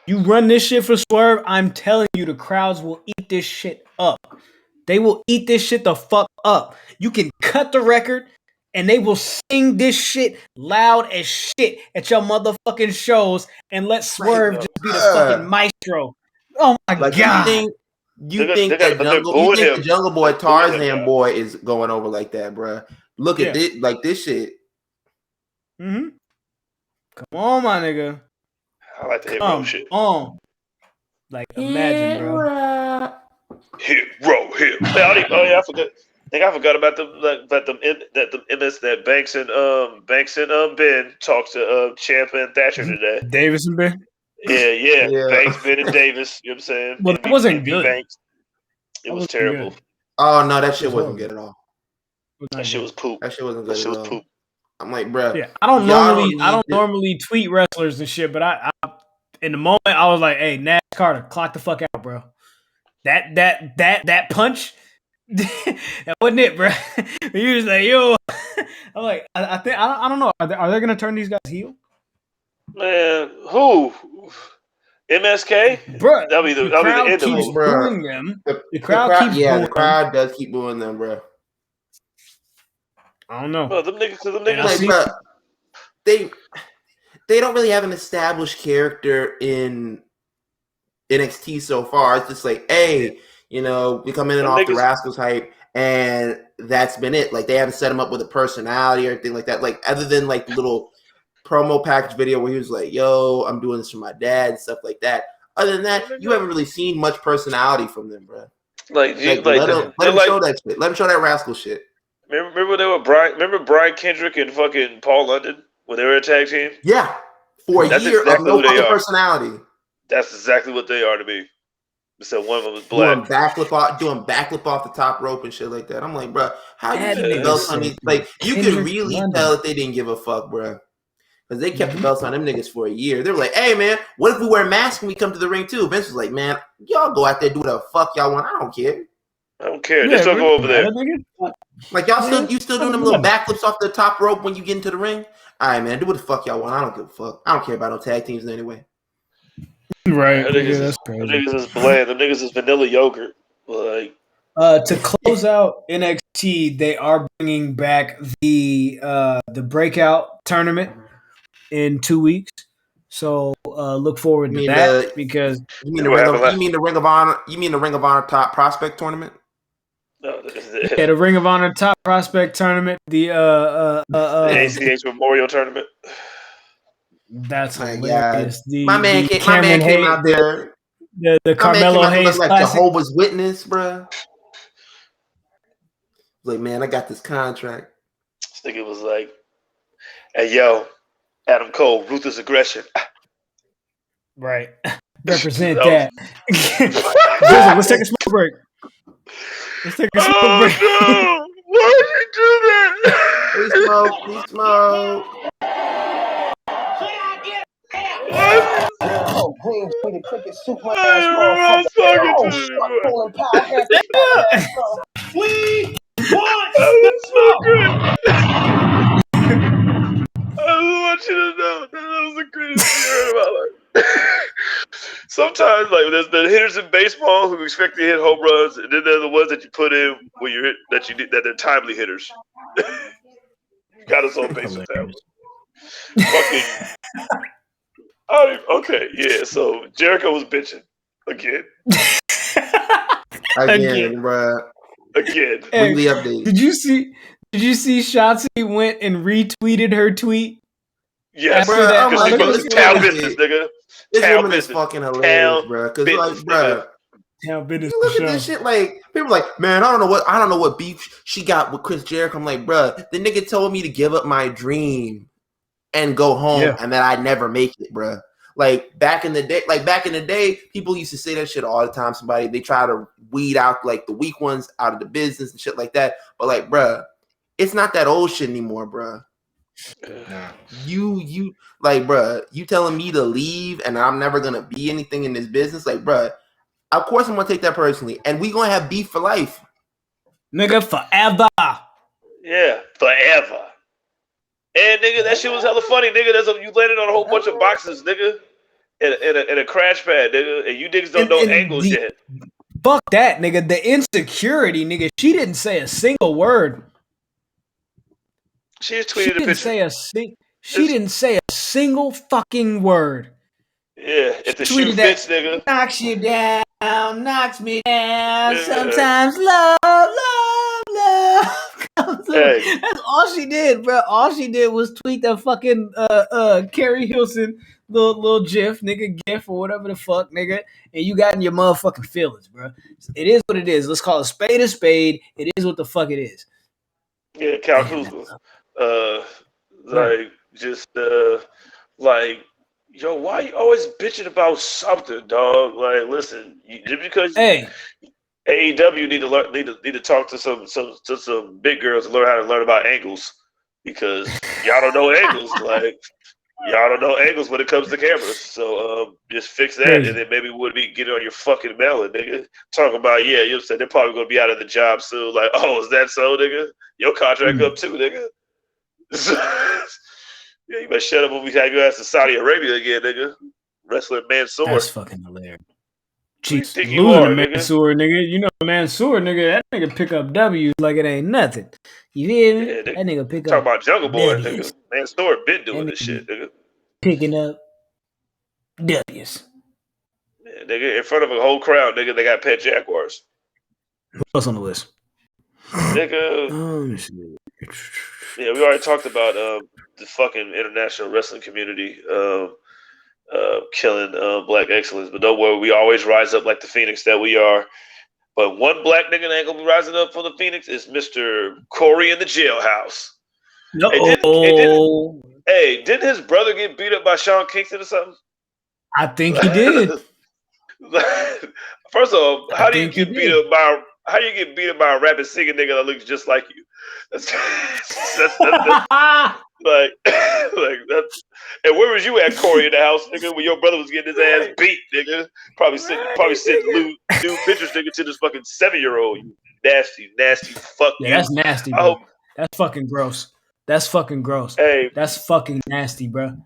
You run this shit for Swerve, I'm telling you, the crowds will eat this shit up. They will eat this shit the fuck up. You can cut the record, and they will sing this shit loud as shit at your motherfucking shows and let Swerve just be the fucking maestro. Oh my god. You think the Jungle Boy Tarzan boy is going over like that, bro? Look at this, like this shit. Mm-hmm. Come on, my nigga. I like the Hit Row shit. Like, imagine, bro. Hit Row. I forgot. I forgot about that Banks and Ben talked to Ciampa and Thatcher today. Davis and Ben. Yeah. Banks, Ben, and Davis. You know what I'm saying? Well, that wasn't good. Banks. It was terrible. Good. Oh no, that shit wasn't good at all. That shit was poop. That shit wasn't good at all. Poop. I'm like, bro. Yeah, I don't normally tweet wrestlers and shit, but I in the moment I was like, "Hey, Nash Carter, clock the fuck out, bro." That punch, that wasn't it, bro. He was like, "Yo," I'm like, I think I don't know. Are they gonna turn these guys heel? Man, who? MSK, bro. That'll be the end of it, bro. The crowd does keep booing them, bro. I don't know. Bro, them niggas like, bro, they don't really have an established character in NXT so far. It's just like, hey, you know, we come in and off the Rascals hype, and that's been it. Like, they haven't set him up with a personality or anything like that. Like, other than like the little promo package video where he was like, yo, I'm doing this for my dad and stuff like that. Other than that, you haven't really seen much personality from them, bro. Let him show that shit. Let him show that Rascal shit. Remember they were Brian Kendrick and fucking Paul London when they were a tag team? Yeah. For a year of no fucking personality. That's exactly what they are to me. So one of them was black. Doing backflip off the top rope and shit like that. I'm like, bro, how you keep the belts on these? Like, you can really tell that they didn't give a fuck, bro. Because they kept the belts on them niggas for a year. They were like, hey, man, what if we wear masks when we come to the ring, too? Vince was like, man, y'all go out there, do whatever the fuck y'all want. I don't care. They still go over there. Like, you still doing them little backflips off the top rope when you get into the ring? All right, man, do what the fuck y'all want. I don't give a fuck. I don't care about no tag teams anyway. Right. That's crazy. Them niggas is bland. Them niggas is vanilla yogurt. Like, to close out NXT, they are bringing back the breakout tournament in 2 weeks. So look forward to that because you mean the Ring of Honor top prospect tournament? No, the Ring of Honor top prospect tournament. The ACH Memorial Tournament. That's hilarious. My man came out there. The Carmelo Hayes like Classic. Jehovah's Witness, bro. Like, man, I got this contract. This nigga was like, hey, yo, Adam Cole, ruthless aggression. Right. Represent that. Jizzle, let's take a smoke break. Let's take a smoke break. No! Why would you do that? We smoke. I want you to know that was the greatest thing I heard about life. Sometimes, like, there's the hitters in baseball who expect to hit home runs, and then there are the ones that you put in when you hit that they're timely hitters. Got us on base with that one. Okay, yeah. So Jericho was bitching again. Again, bro. Again. Hey, weekly update. Did you see Shotzi went and retweeted her tweet? Yes, bro. Because she's town business, nigga. This woman is fucking hilarious, bro. Because like, bro, town business. You look at this shit, like people are like, man, I don't know what beef she got with Chris Jericho. I'm like, bro, the nigga told me to give up my dream and go home, and that I'd never make it, bro. Like back in the day, people used to say that shit all the time. They try to weed out like the weak ones out of the business and shit like that. But like, bruh, it's not that old shit anymore, bruh. Nah. You like, bruh, you telling me to leave and I'm never gonna be anything in this business? Like, bruh, of course I'm gonna take that personally, and we gonna have beef for life, nigga, forever. Yeah, forever. And nigga, that shit was hella funny, nigga. You landed on a whole bunch of boxes, nigga, in a crash pad, nigga, and you niggas don't know angles yet. Fuck that, nigga. The insecurity, nigga. She didn't say a single word. She just tweeted a picture. She didn't say a single fucking word. Yeah, if the shoe fits, nigga. Knocks you down, knocks me down. Yeah. Sometimes love comes hey. That's all she did, bro. All she did was tweet the fucking Carrie Hilson little gif, nigga, gif or whatever the fuck, nigga, and you got in your motherfucking feelings, bro. It is what it is. Let's call a spade a spade. It is what the fuck it is. Yeah, Cal Kuzma. Yo, why you always bitching about something, dog? Like, listen, just because AEW need to talk to some big girls and learn how to learn about angles, because y'all don't know angles. Like, y'all don't know angles when it comes to cameras. So just fix that, and then maybe we'll be getting on your fucking melon, nigga. Talking about you know what I'm saying, they're probably gonna be out of the job soon. Like, oh, is that so, nigga? Your contract up too, nigga. Yeah, you better shut up when we have your ass in Saudi Arabia again, nigga. Wrestler Mansoor. That's fucking hilarious. Jeez, losing to Mansoor, nigga. You know Mansoor, nigga. That nigga pick up W's like it ain't nothing. You hear me? Yeah, that nigga pick talk up. Talking about Jungle Boy, W's. nigga. Mansoor been doing this shit, nigga. Picking up W's. Yeah, nigga, in front of a whole crowd, nigga, they got pet jaguars. Who else on the list? Nigga. Yeah, we already talked about the fucking international wrestling community killing black excellence. But don't worry, we always rise up like the Phoenix that we are. But one black nigga that ain't gonna be rising up for the Phoenix is Mr. Corey in the jailhouse. Didn't his brother get beat up by Sean Kingston or something? I think he did. First of all, how do you get beat up by a rapping singing nigga that looks just like you? That's like that's. And where was you at, Corey, in the house, nigga, when your brother was getting his ass beat, nigga? Probably sending new pictures, nigga, to this fucking 7-year-old. You nasty fuck. Yeah, that's nasty, bro. That's fucking gross. Hey, that's fucking nasty, bro.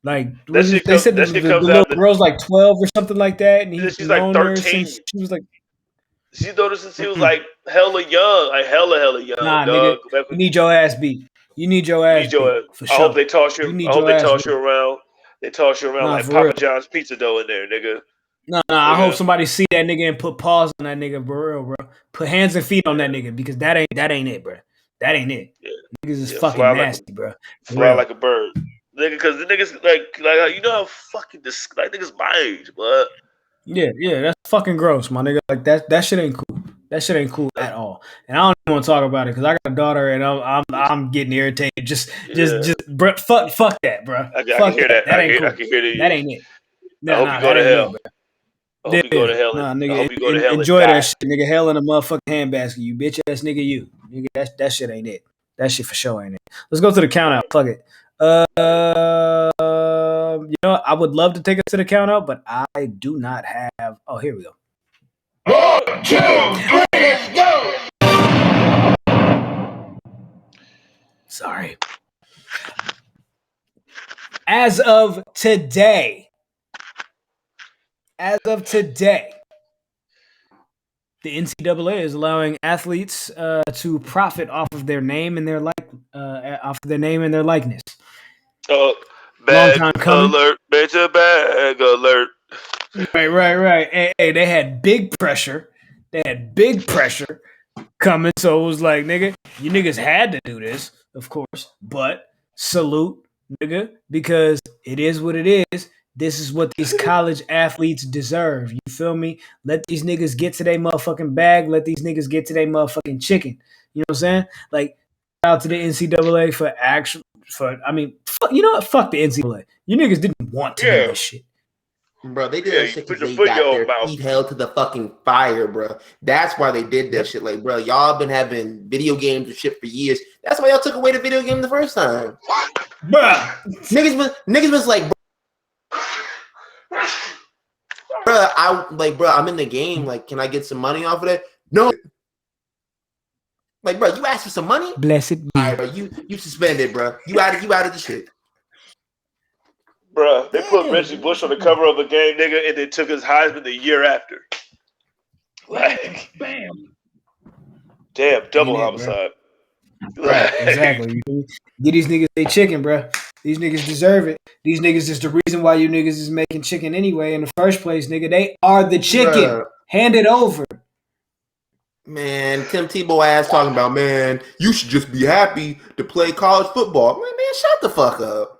Like they said, the little girl's like 12 or something like that, and she's like 13. She was like, she noticed since he was like hella young, like hella young. Nah, dog. Nigga, you need your ass beat. You need your ass beat. For sure. I hope they toss you. I hope they toss you around. They toss you around like Papa John's pizza dough in there, nigga. Nah. I hope somebody see that nigga and put paws on that nigga, for real, bro. Put hands and feet on that nigga because that ain't it, bro. That ain't it. Yeah. Niggas is fucking nasty, bro. Fly like a bird, nigga. Because the niggas like you know how fucking like niggas my age, but yeah, that's fucking gross, my nigga. Like that shit ain't cool. That shit ain't cool at all. And I don't even want to talk about it because I got a daughter and I'm getting irritated. Just, bro, fuck that, bro. I can hear that. That ain't cool. I can hear that. That ain't it. I hope you go to hell. I hope you go to hell. Nah, nigga, I hope you go to hell. Enjoy that shit, nigga. Hell in a motherfucking handbasket, you bitch ass nigga. You, nigga, that shit ain't it. That shit for sure ain't it. Let's go to the count out. Fuck it. You know, I would love to take us to the count out, but I do not have. Oh, here we go. 1, 2, 3, let's go. Sorry. As of today, the NCAA is allowing athletes to profit off of their name and their likeness. Bag alert, bitch! Bag alert. Right. Hey, they had big pressure. Coming, so it was like, nigga, you niggas had to do this, of course, but salute, nigga, because it is what it is. This is what these college athletes deserve. You feel me? Let these niggas get to their motherfucking bag. Let these niggas get to their motherfucking chicken. You know what I'm saying? Like, shout out to the NCAA you know what? Fuck the NCAA. You niggas didn't want to do this shit. Bro, they did that shit because they got their feet held to the fucking fire, bro. That's why they did that shit. Like, bro, y'all been having video games and shit for years. That's why y'all took away the video game the first time. Bruh. Niggas was like, bro, I'm in the game. Like, can I get some money off of that? No. Like, bro, you asked for some money? Blessed be. All right, bro, you suspended, bro. You out of the shit. Bruh, they put Reggie Bush on the cover of a game, nigga, and they took his Heisman the year after. Like, damn, double homicide. Right, exactly. Get these niggas they chicken, bro. These niggas deserve it. These niggas is the reason why you niggas is making chicken anyway in the first place, nigga. They are the chicken. Bruh. Hand it over. Man, Tim Tebow ass talking about, man, you should just be happy to play college football. Man, shut the fuck up.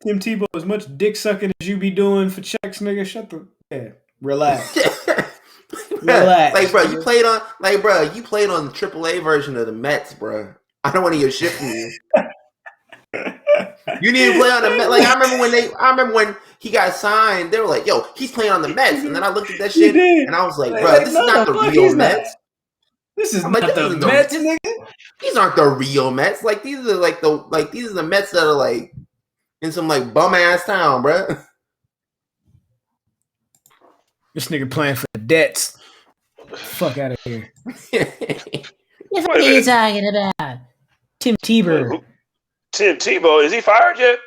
Tim Tebow, as much dick sucking as you be doing for checks, nigga, relax. Relax. Like, bro, you played on the AAA version of the Mets, bro. I don't want to hear shit from you. You need to play on the Mets. Like, I remember when he got signed, they were like, yo, he's playing on the Mets. And then I looked at that shit and I was like, bro, this is not the real Mets. This is not the Mets, nigga. These aren't the real Mets. Like, these are these are the Mets that are like in some like bum ass town, bro. This nigga playing for the debts. Fuck out of here. What are you talking about? Tim Tebow. Tim Tebow, is he fired yet?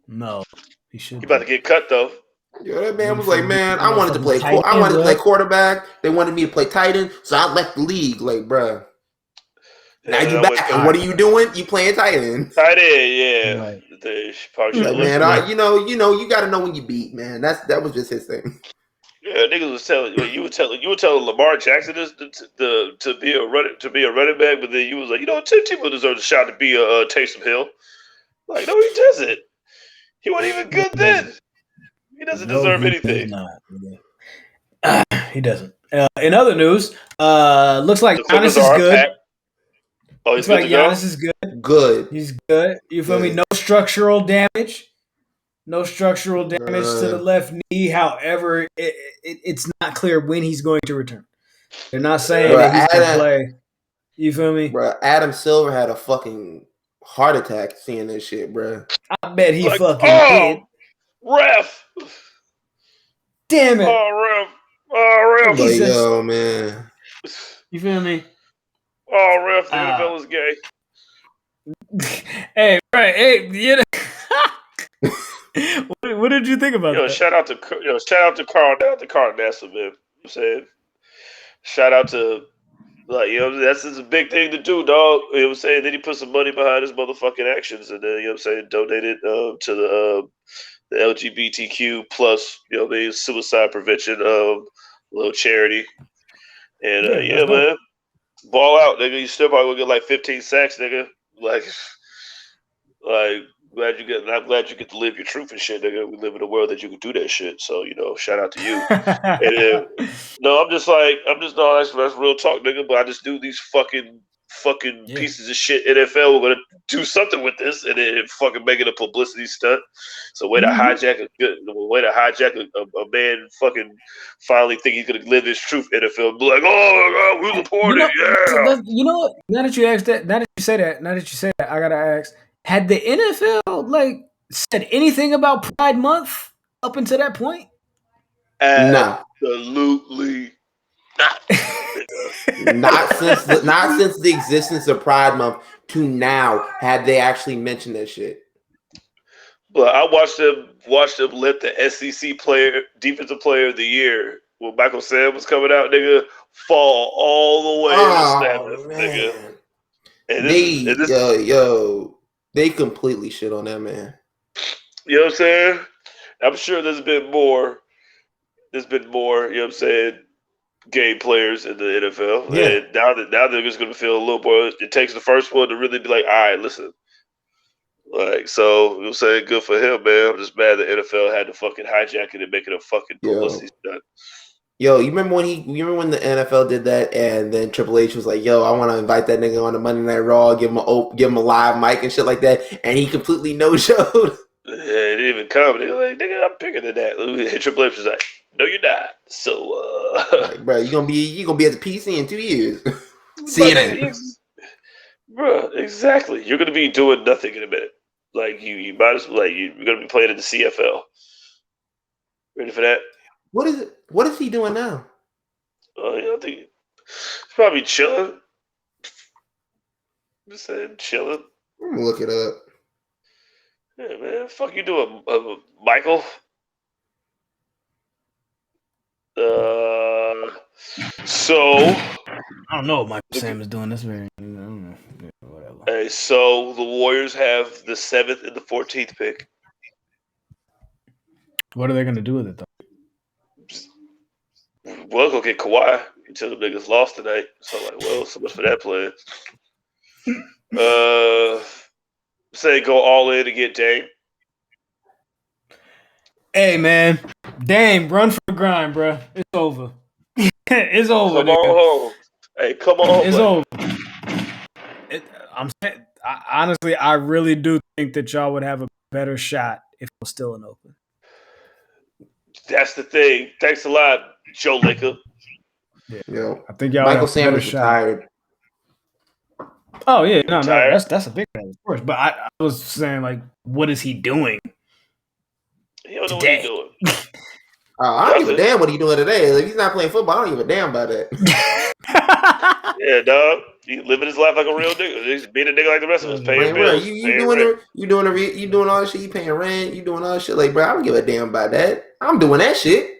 No, he should. He about to get cut though. Yeah, that man was like, man, I wanted to play quarterback. They wanted me to play tight end, so I left the league. Like, bro. Now you back, and what are you doing? You playing tight end? Tight end, yeah. Right. Like, man, you got to know when you beat, man. That was just his thing. Yeah, niggas was telling you were telling Lamar Jackson this to be a running back, but then you was like, Tim Tebow deserves a shot to be a Taysom Hill. Like, no, he doesn't. He wasn't even good then. He doesn't deserve anything. He doesn't. In other news, looks like Giannis is good. Oh, looks like Giannis is good. Good. He's good. You feel me? No structural damage. No structural damage to the left knee. However, it's not clear when he's going to return. They're not saying that he's going to play. You feel me? Bro, Adam Silver had a fucking heart attack seeing this shit, bro. I bet he fucking did. Ref. Damn it. Oh, ref. Like, yo, man. You feel me? Oh, ref. The NFL is gay. Hey, right. Hey, you know. What did you think about that? Shout out to Carl. Shout out to Carl Nassib, man. You know what I'm saying? Shout out to, like, you know, that's a big thing to do, dog. You know what I'm saying? Then he put some money behind his motherfucking actions, and then, you know what I'm saying, donated to the LGBTQ plus, you know, the suicide prevention little charity. And man, ball out, nigga. You still probably gonna get like 15 sacks, nigga. Like I'm glad you get to live your truth and shit, nigga. We live in a world that you can do that shit. So, you know, shout out to you. And that's real talk, nigga. But I just do these fucking pieces of shit. NFL, we're gonna do something with this, and then fucking make it a publicity stunt. So way to hijack a man fucking finally think he's gonna live his truth. NFL be like, oh, we report it, You know what? Now that you say that, I gotta ask: had the NFL like said anything about Pride Month up until that point? Absolutely not. not since the existence of Pride Month to now had they actually mentioned that shit. But I watched them let the SEC defensive player of the year when Michael Sam was coming out, nigga, fall all the way to snap, nigga. And they completely shit on that man. You know what I'm saying? I'm sure there's been more, you know what I'm saying, gay players in the NFL. Yeah. And now they're just gonna feel a little more. It takes the first one to really be like, all right, listen. Like, so, you know what I'm saying, good for him, man. I'm just mad the NFL had to fucking hijack it and make it a fucking publicity stunt. Yo, you remember when the NFL did that, and then Triple H was like, "Yo, I want to invite that nigga on the Monday Night Raw, give him a live mic and shit like that," and he completely no-showed. Yeah, it didn't even come. They were like, "Nigga, I'm bigger than that." And Triple H was like, "No, you're not." So, like, bro, you gonna be at the PC in 2 years. CNN, bro, exactly. You're gonna be doing nothing in a minute. Like you might as well, like you're gonna be playing in the CFL. Ready for that? What is it? What is he doing now? I think he's probably chilling. Just saying, chilling. I'm gonna look it up. Yeah, man. Fuck you doing, Michael? So I don't know what Michael Sam is doing. That's very whatever. Hey, so the Warriors have the 7th and the 14th pick. What are they gonna do with it though? Well, go get Kawhi until the niggas lost tonight. So like, well, so much for that plan. Say go all in to get Dame. Hey man, Dame, run for the grind, bro. It's over. It's over. Come on home. Hey, come on. It's over. I'm saying, honestly, I really do think that y'all would have a better shot if it was still an open. That's the thing. Thanks a lot, Joe Laker. Yeah. I think y'all Michael have a better Sam is shot. retired. Oh yeah, no, that's a big thing, of course. But I was saying, like, what is he doing? He don't know today? what he's doing. I don't give a damn what he's doing today. If he's not playing football, I don't give a damn about that. Yeah, dog. He living his life like a real nigga. He's being a nigga like the rest of us, paying bills. You doing all this shit. You paying rent. You doing all this shit. Like, bro, I don't give a damn about that. I'm doing that shit.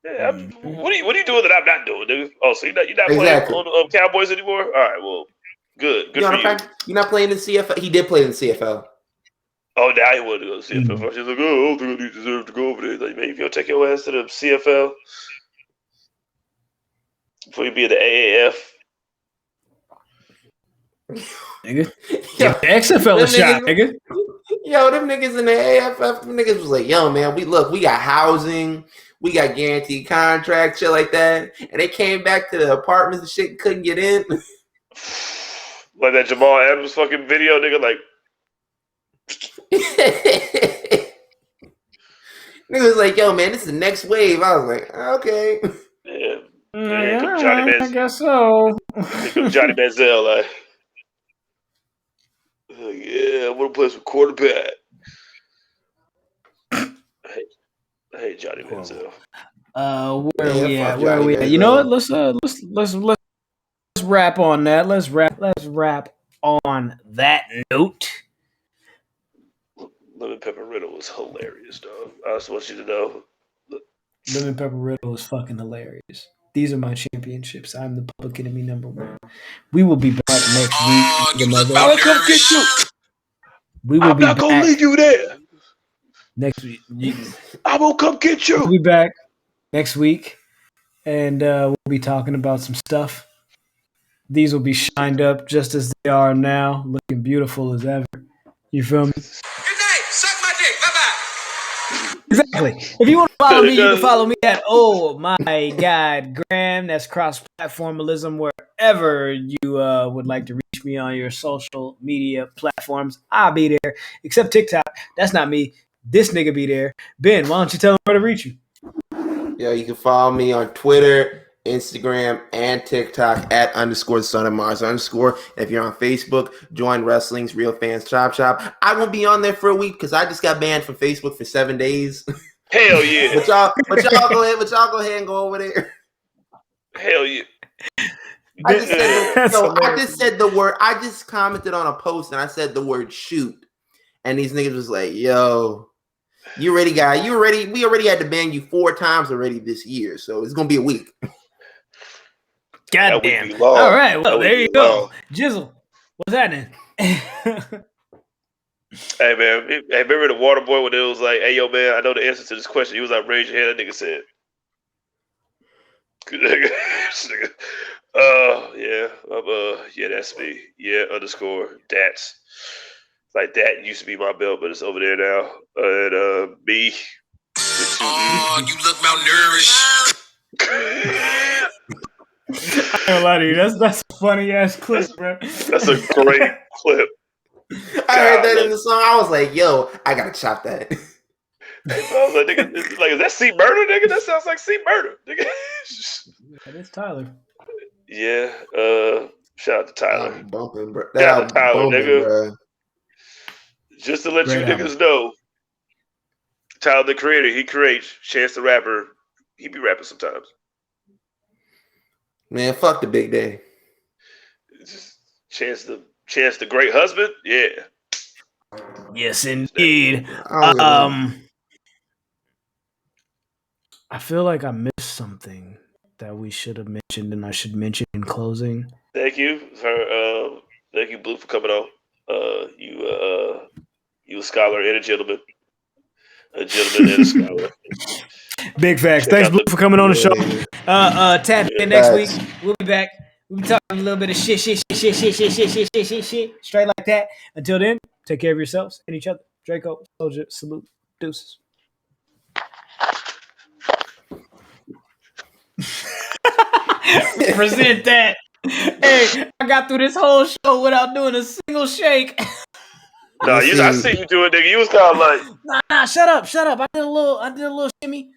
Yeah, what are you doing that I'm not doing, nigga? Oh, so you're not playing on Cowboys anymore? All right, well, good for you. You're not playing in CFL. He did play in CFL. Oh, now he wanted to go to CFL. First, he's like, oh, I don't think I deserve to go over there. Like, man, if you don't take your ass to the CFL before you be in the AAF. Nigga. Yo, the XFL is shot, nigga. Yo, them niggas in the AFF, them niggas was like, yo, man, we got housing, we got guaranteed contracts, shit like that. And they came back to the apartments and shit and couldn't get in. Like that Jamal Adams fucking video, nigga, like. Nigga was like, yo, man, this is the next wave. I was like, okay. Yeah. I guess so. Here comes Johnny Manziel. Like, yeah, I want to play some quarterback. I hate Johnny Manziel. Where are we at? Where are we at? You know what? Let's wrap on that. Let's wrap on that note. Lemon Pepper Riddle was hilarious, dog. I just want you to know. Lemon Pepper Riddle is fucking hilarious. These are my championships. I'm the public enemy number one. We will be back next week. I'll come get you. I'm not gonna leave you there. Next week. I will come get you. We'll be back next week, and we'll be talking about some stuff. These will be shined up just as they are now, looking beautiful as ever. You feel me? Good night. Suck my dick. Bye-bye. Exactly. If you want to follow me, you can follow me at Oh My God Graham. That's cross-platformalism. Wherever you would like to reach me on your social media platforms, I'll be there. Except TikTok. That's not me. This nigga be there. Ben, why don't you tell them where to reach you? Yo, you can follow me on Twitter, Instagram, and TikTok at _SonOfMars_. If you're on Facebook, join Wrestling's Real Fans Chop Shop. I won't be on there for a week because I just got banned from Facebook for 7 days. Hell yeah. but y'all go ahead and go over there. Hell yeah. I just commented on a post and I said the word shoot. And these niggas was like, yo, we already had to ban you 4 times already this year. So it's gonna be a week. Goddamn. All right, well, there you go. Jizzle, what's happening? Hey, man. Hey, remember the water boy when it was like, hey, yo, man, I know the answer to this question. He was like, raise your hand. That nigga said. Yeah, that's me. Yeah, _that's. Like that used to be my belt, but it's over there now. And me. Oh, you look malnourished. I ain't gonna lie to you. That's a funny ass clip, bro. That's a great clip. I heard that in the song. I was like, yo, I gotta chop that. I was like, nigga, is that C Murder, nigga? That sounds like C Murder, nigga. That is Tyler. Yeah. Shout out to Tyler. Bumping, bro. Shout out to Tyler, nigga. Bro. Just to let you niggas know, Tyler the Creator, he creates. Chance the Rapper, he be rapping sometimes. Man, fuck the big day. Chance the great husband, yeah. Yes, indeed. I feel like I missed something that we should have mentioned, and I should mention in closing. Thank you, Blue, for coming on. You a scholar and a gentleman. A gentleman and a scholar. Big facts. Thanks, Blue, for coming on the show. Tap in next week. We'll be back. We'll be talking a little bit of shit. Straight like that. Until then, take care of yourselves and each other. Draco, Soldier, salute. Deuces. Present that. Hey, I got through this whole show without doing a single shake. Nah, I see you do it, nigga. You was kind of like, nah, shut up. I did a little shimmy.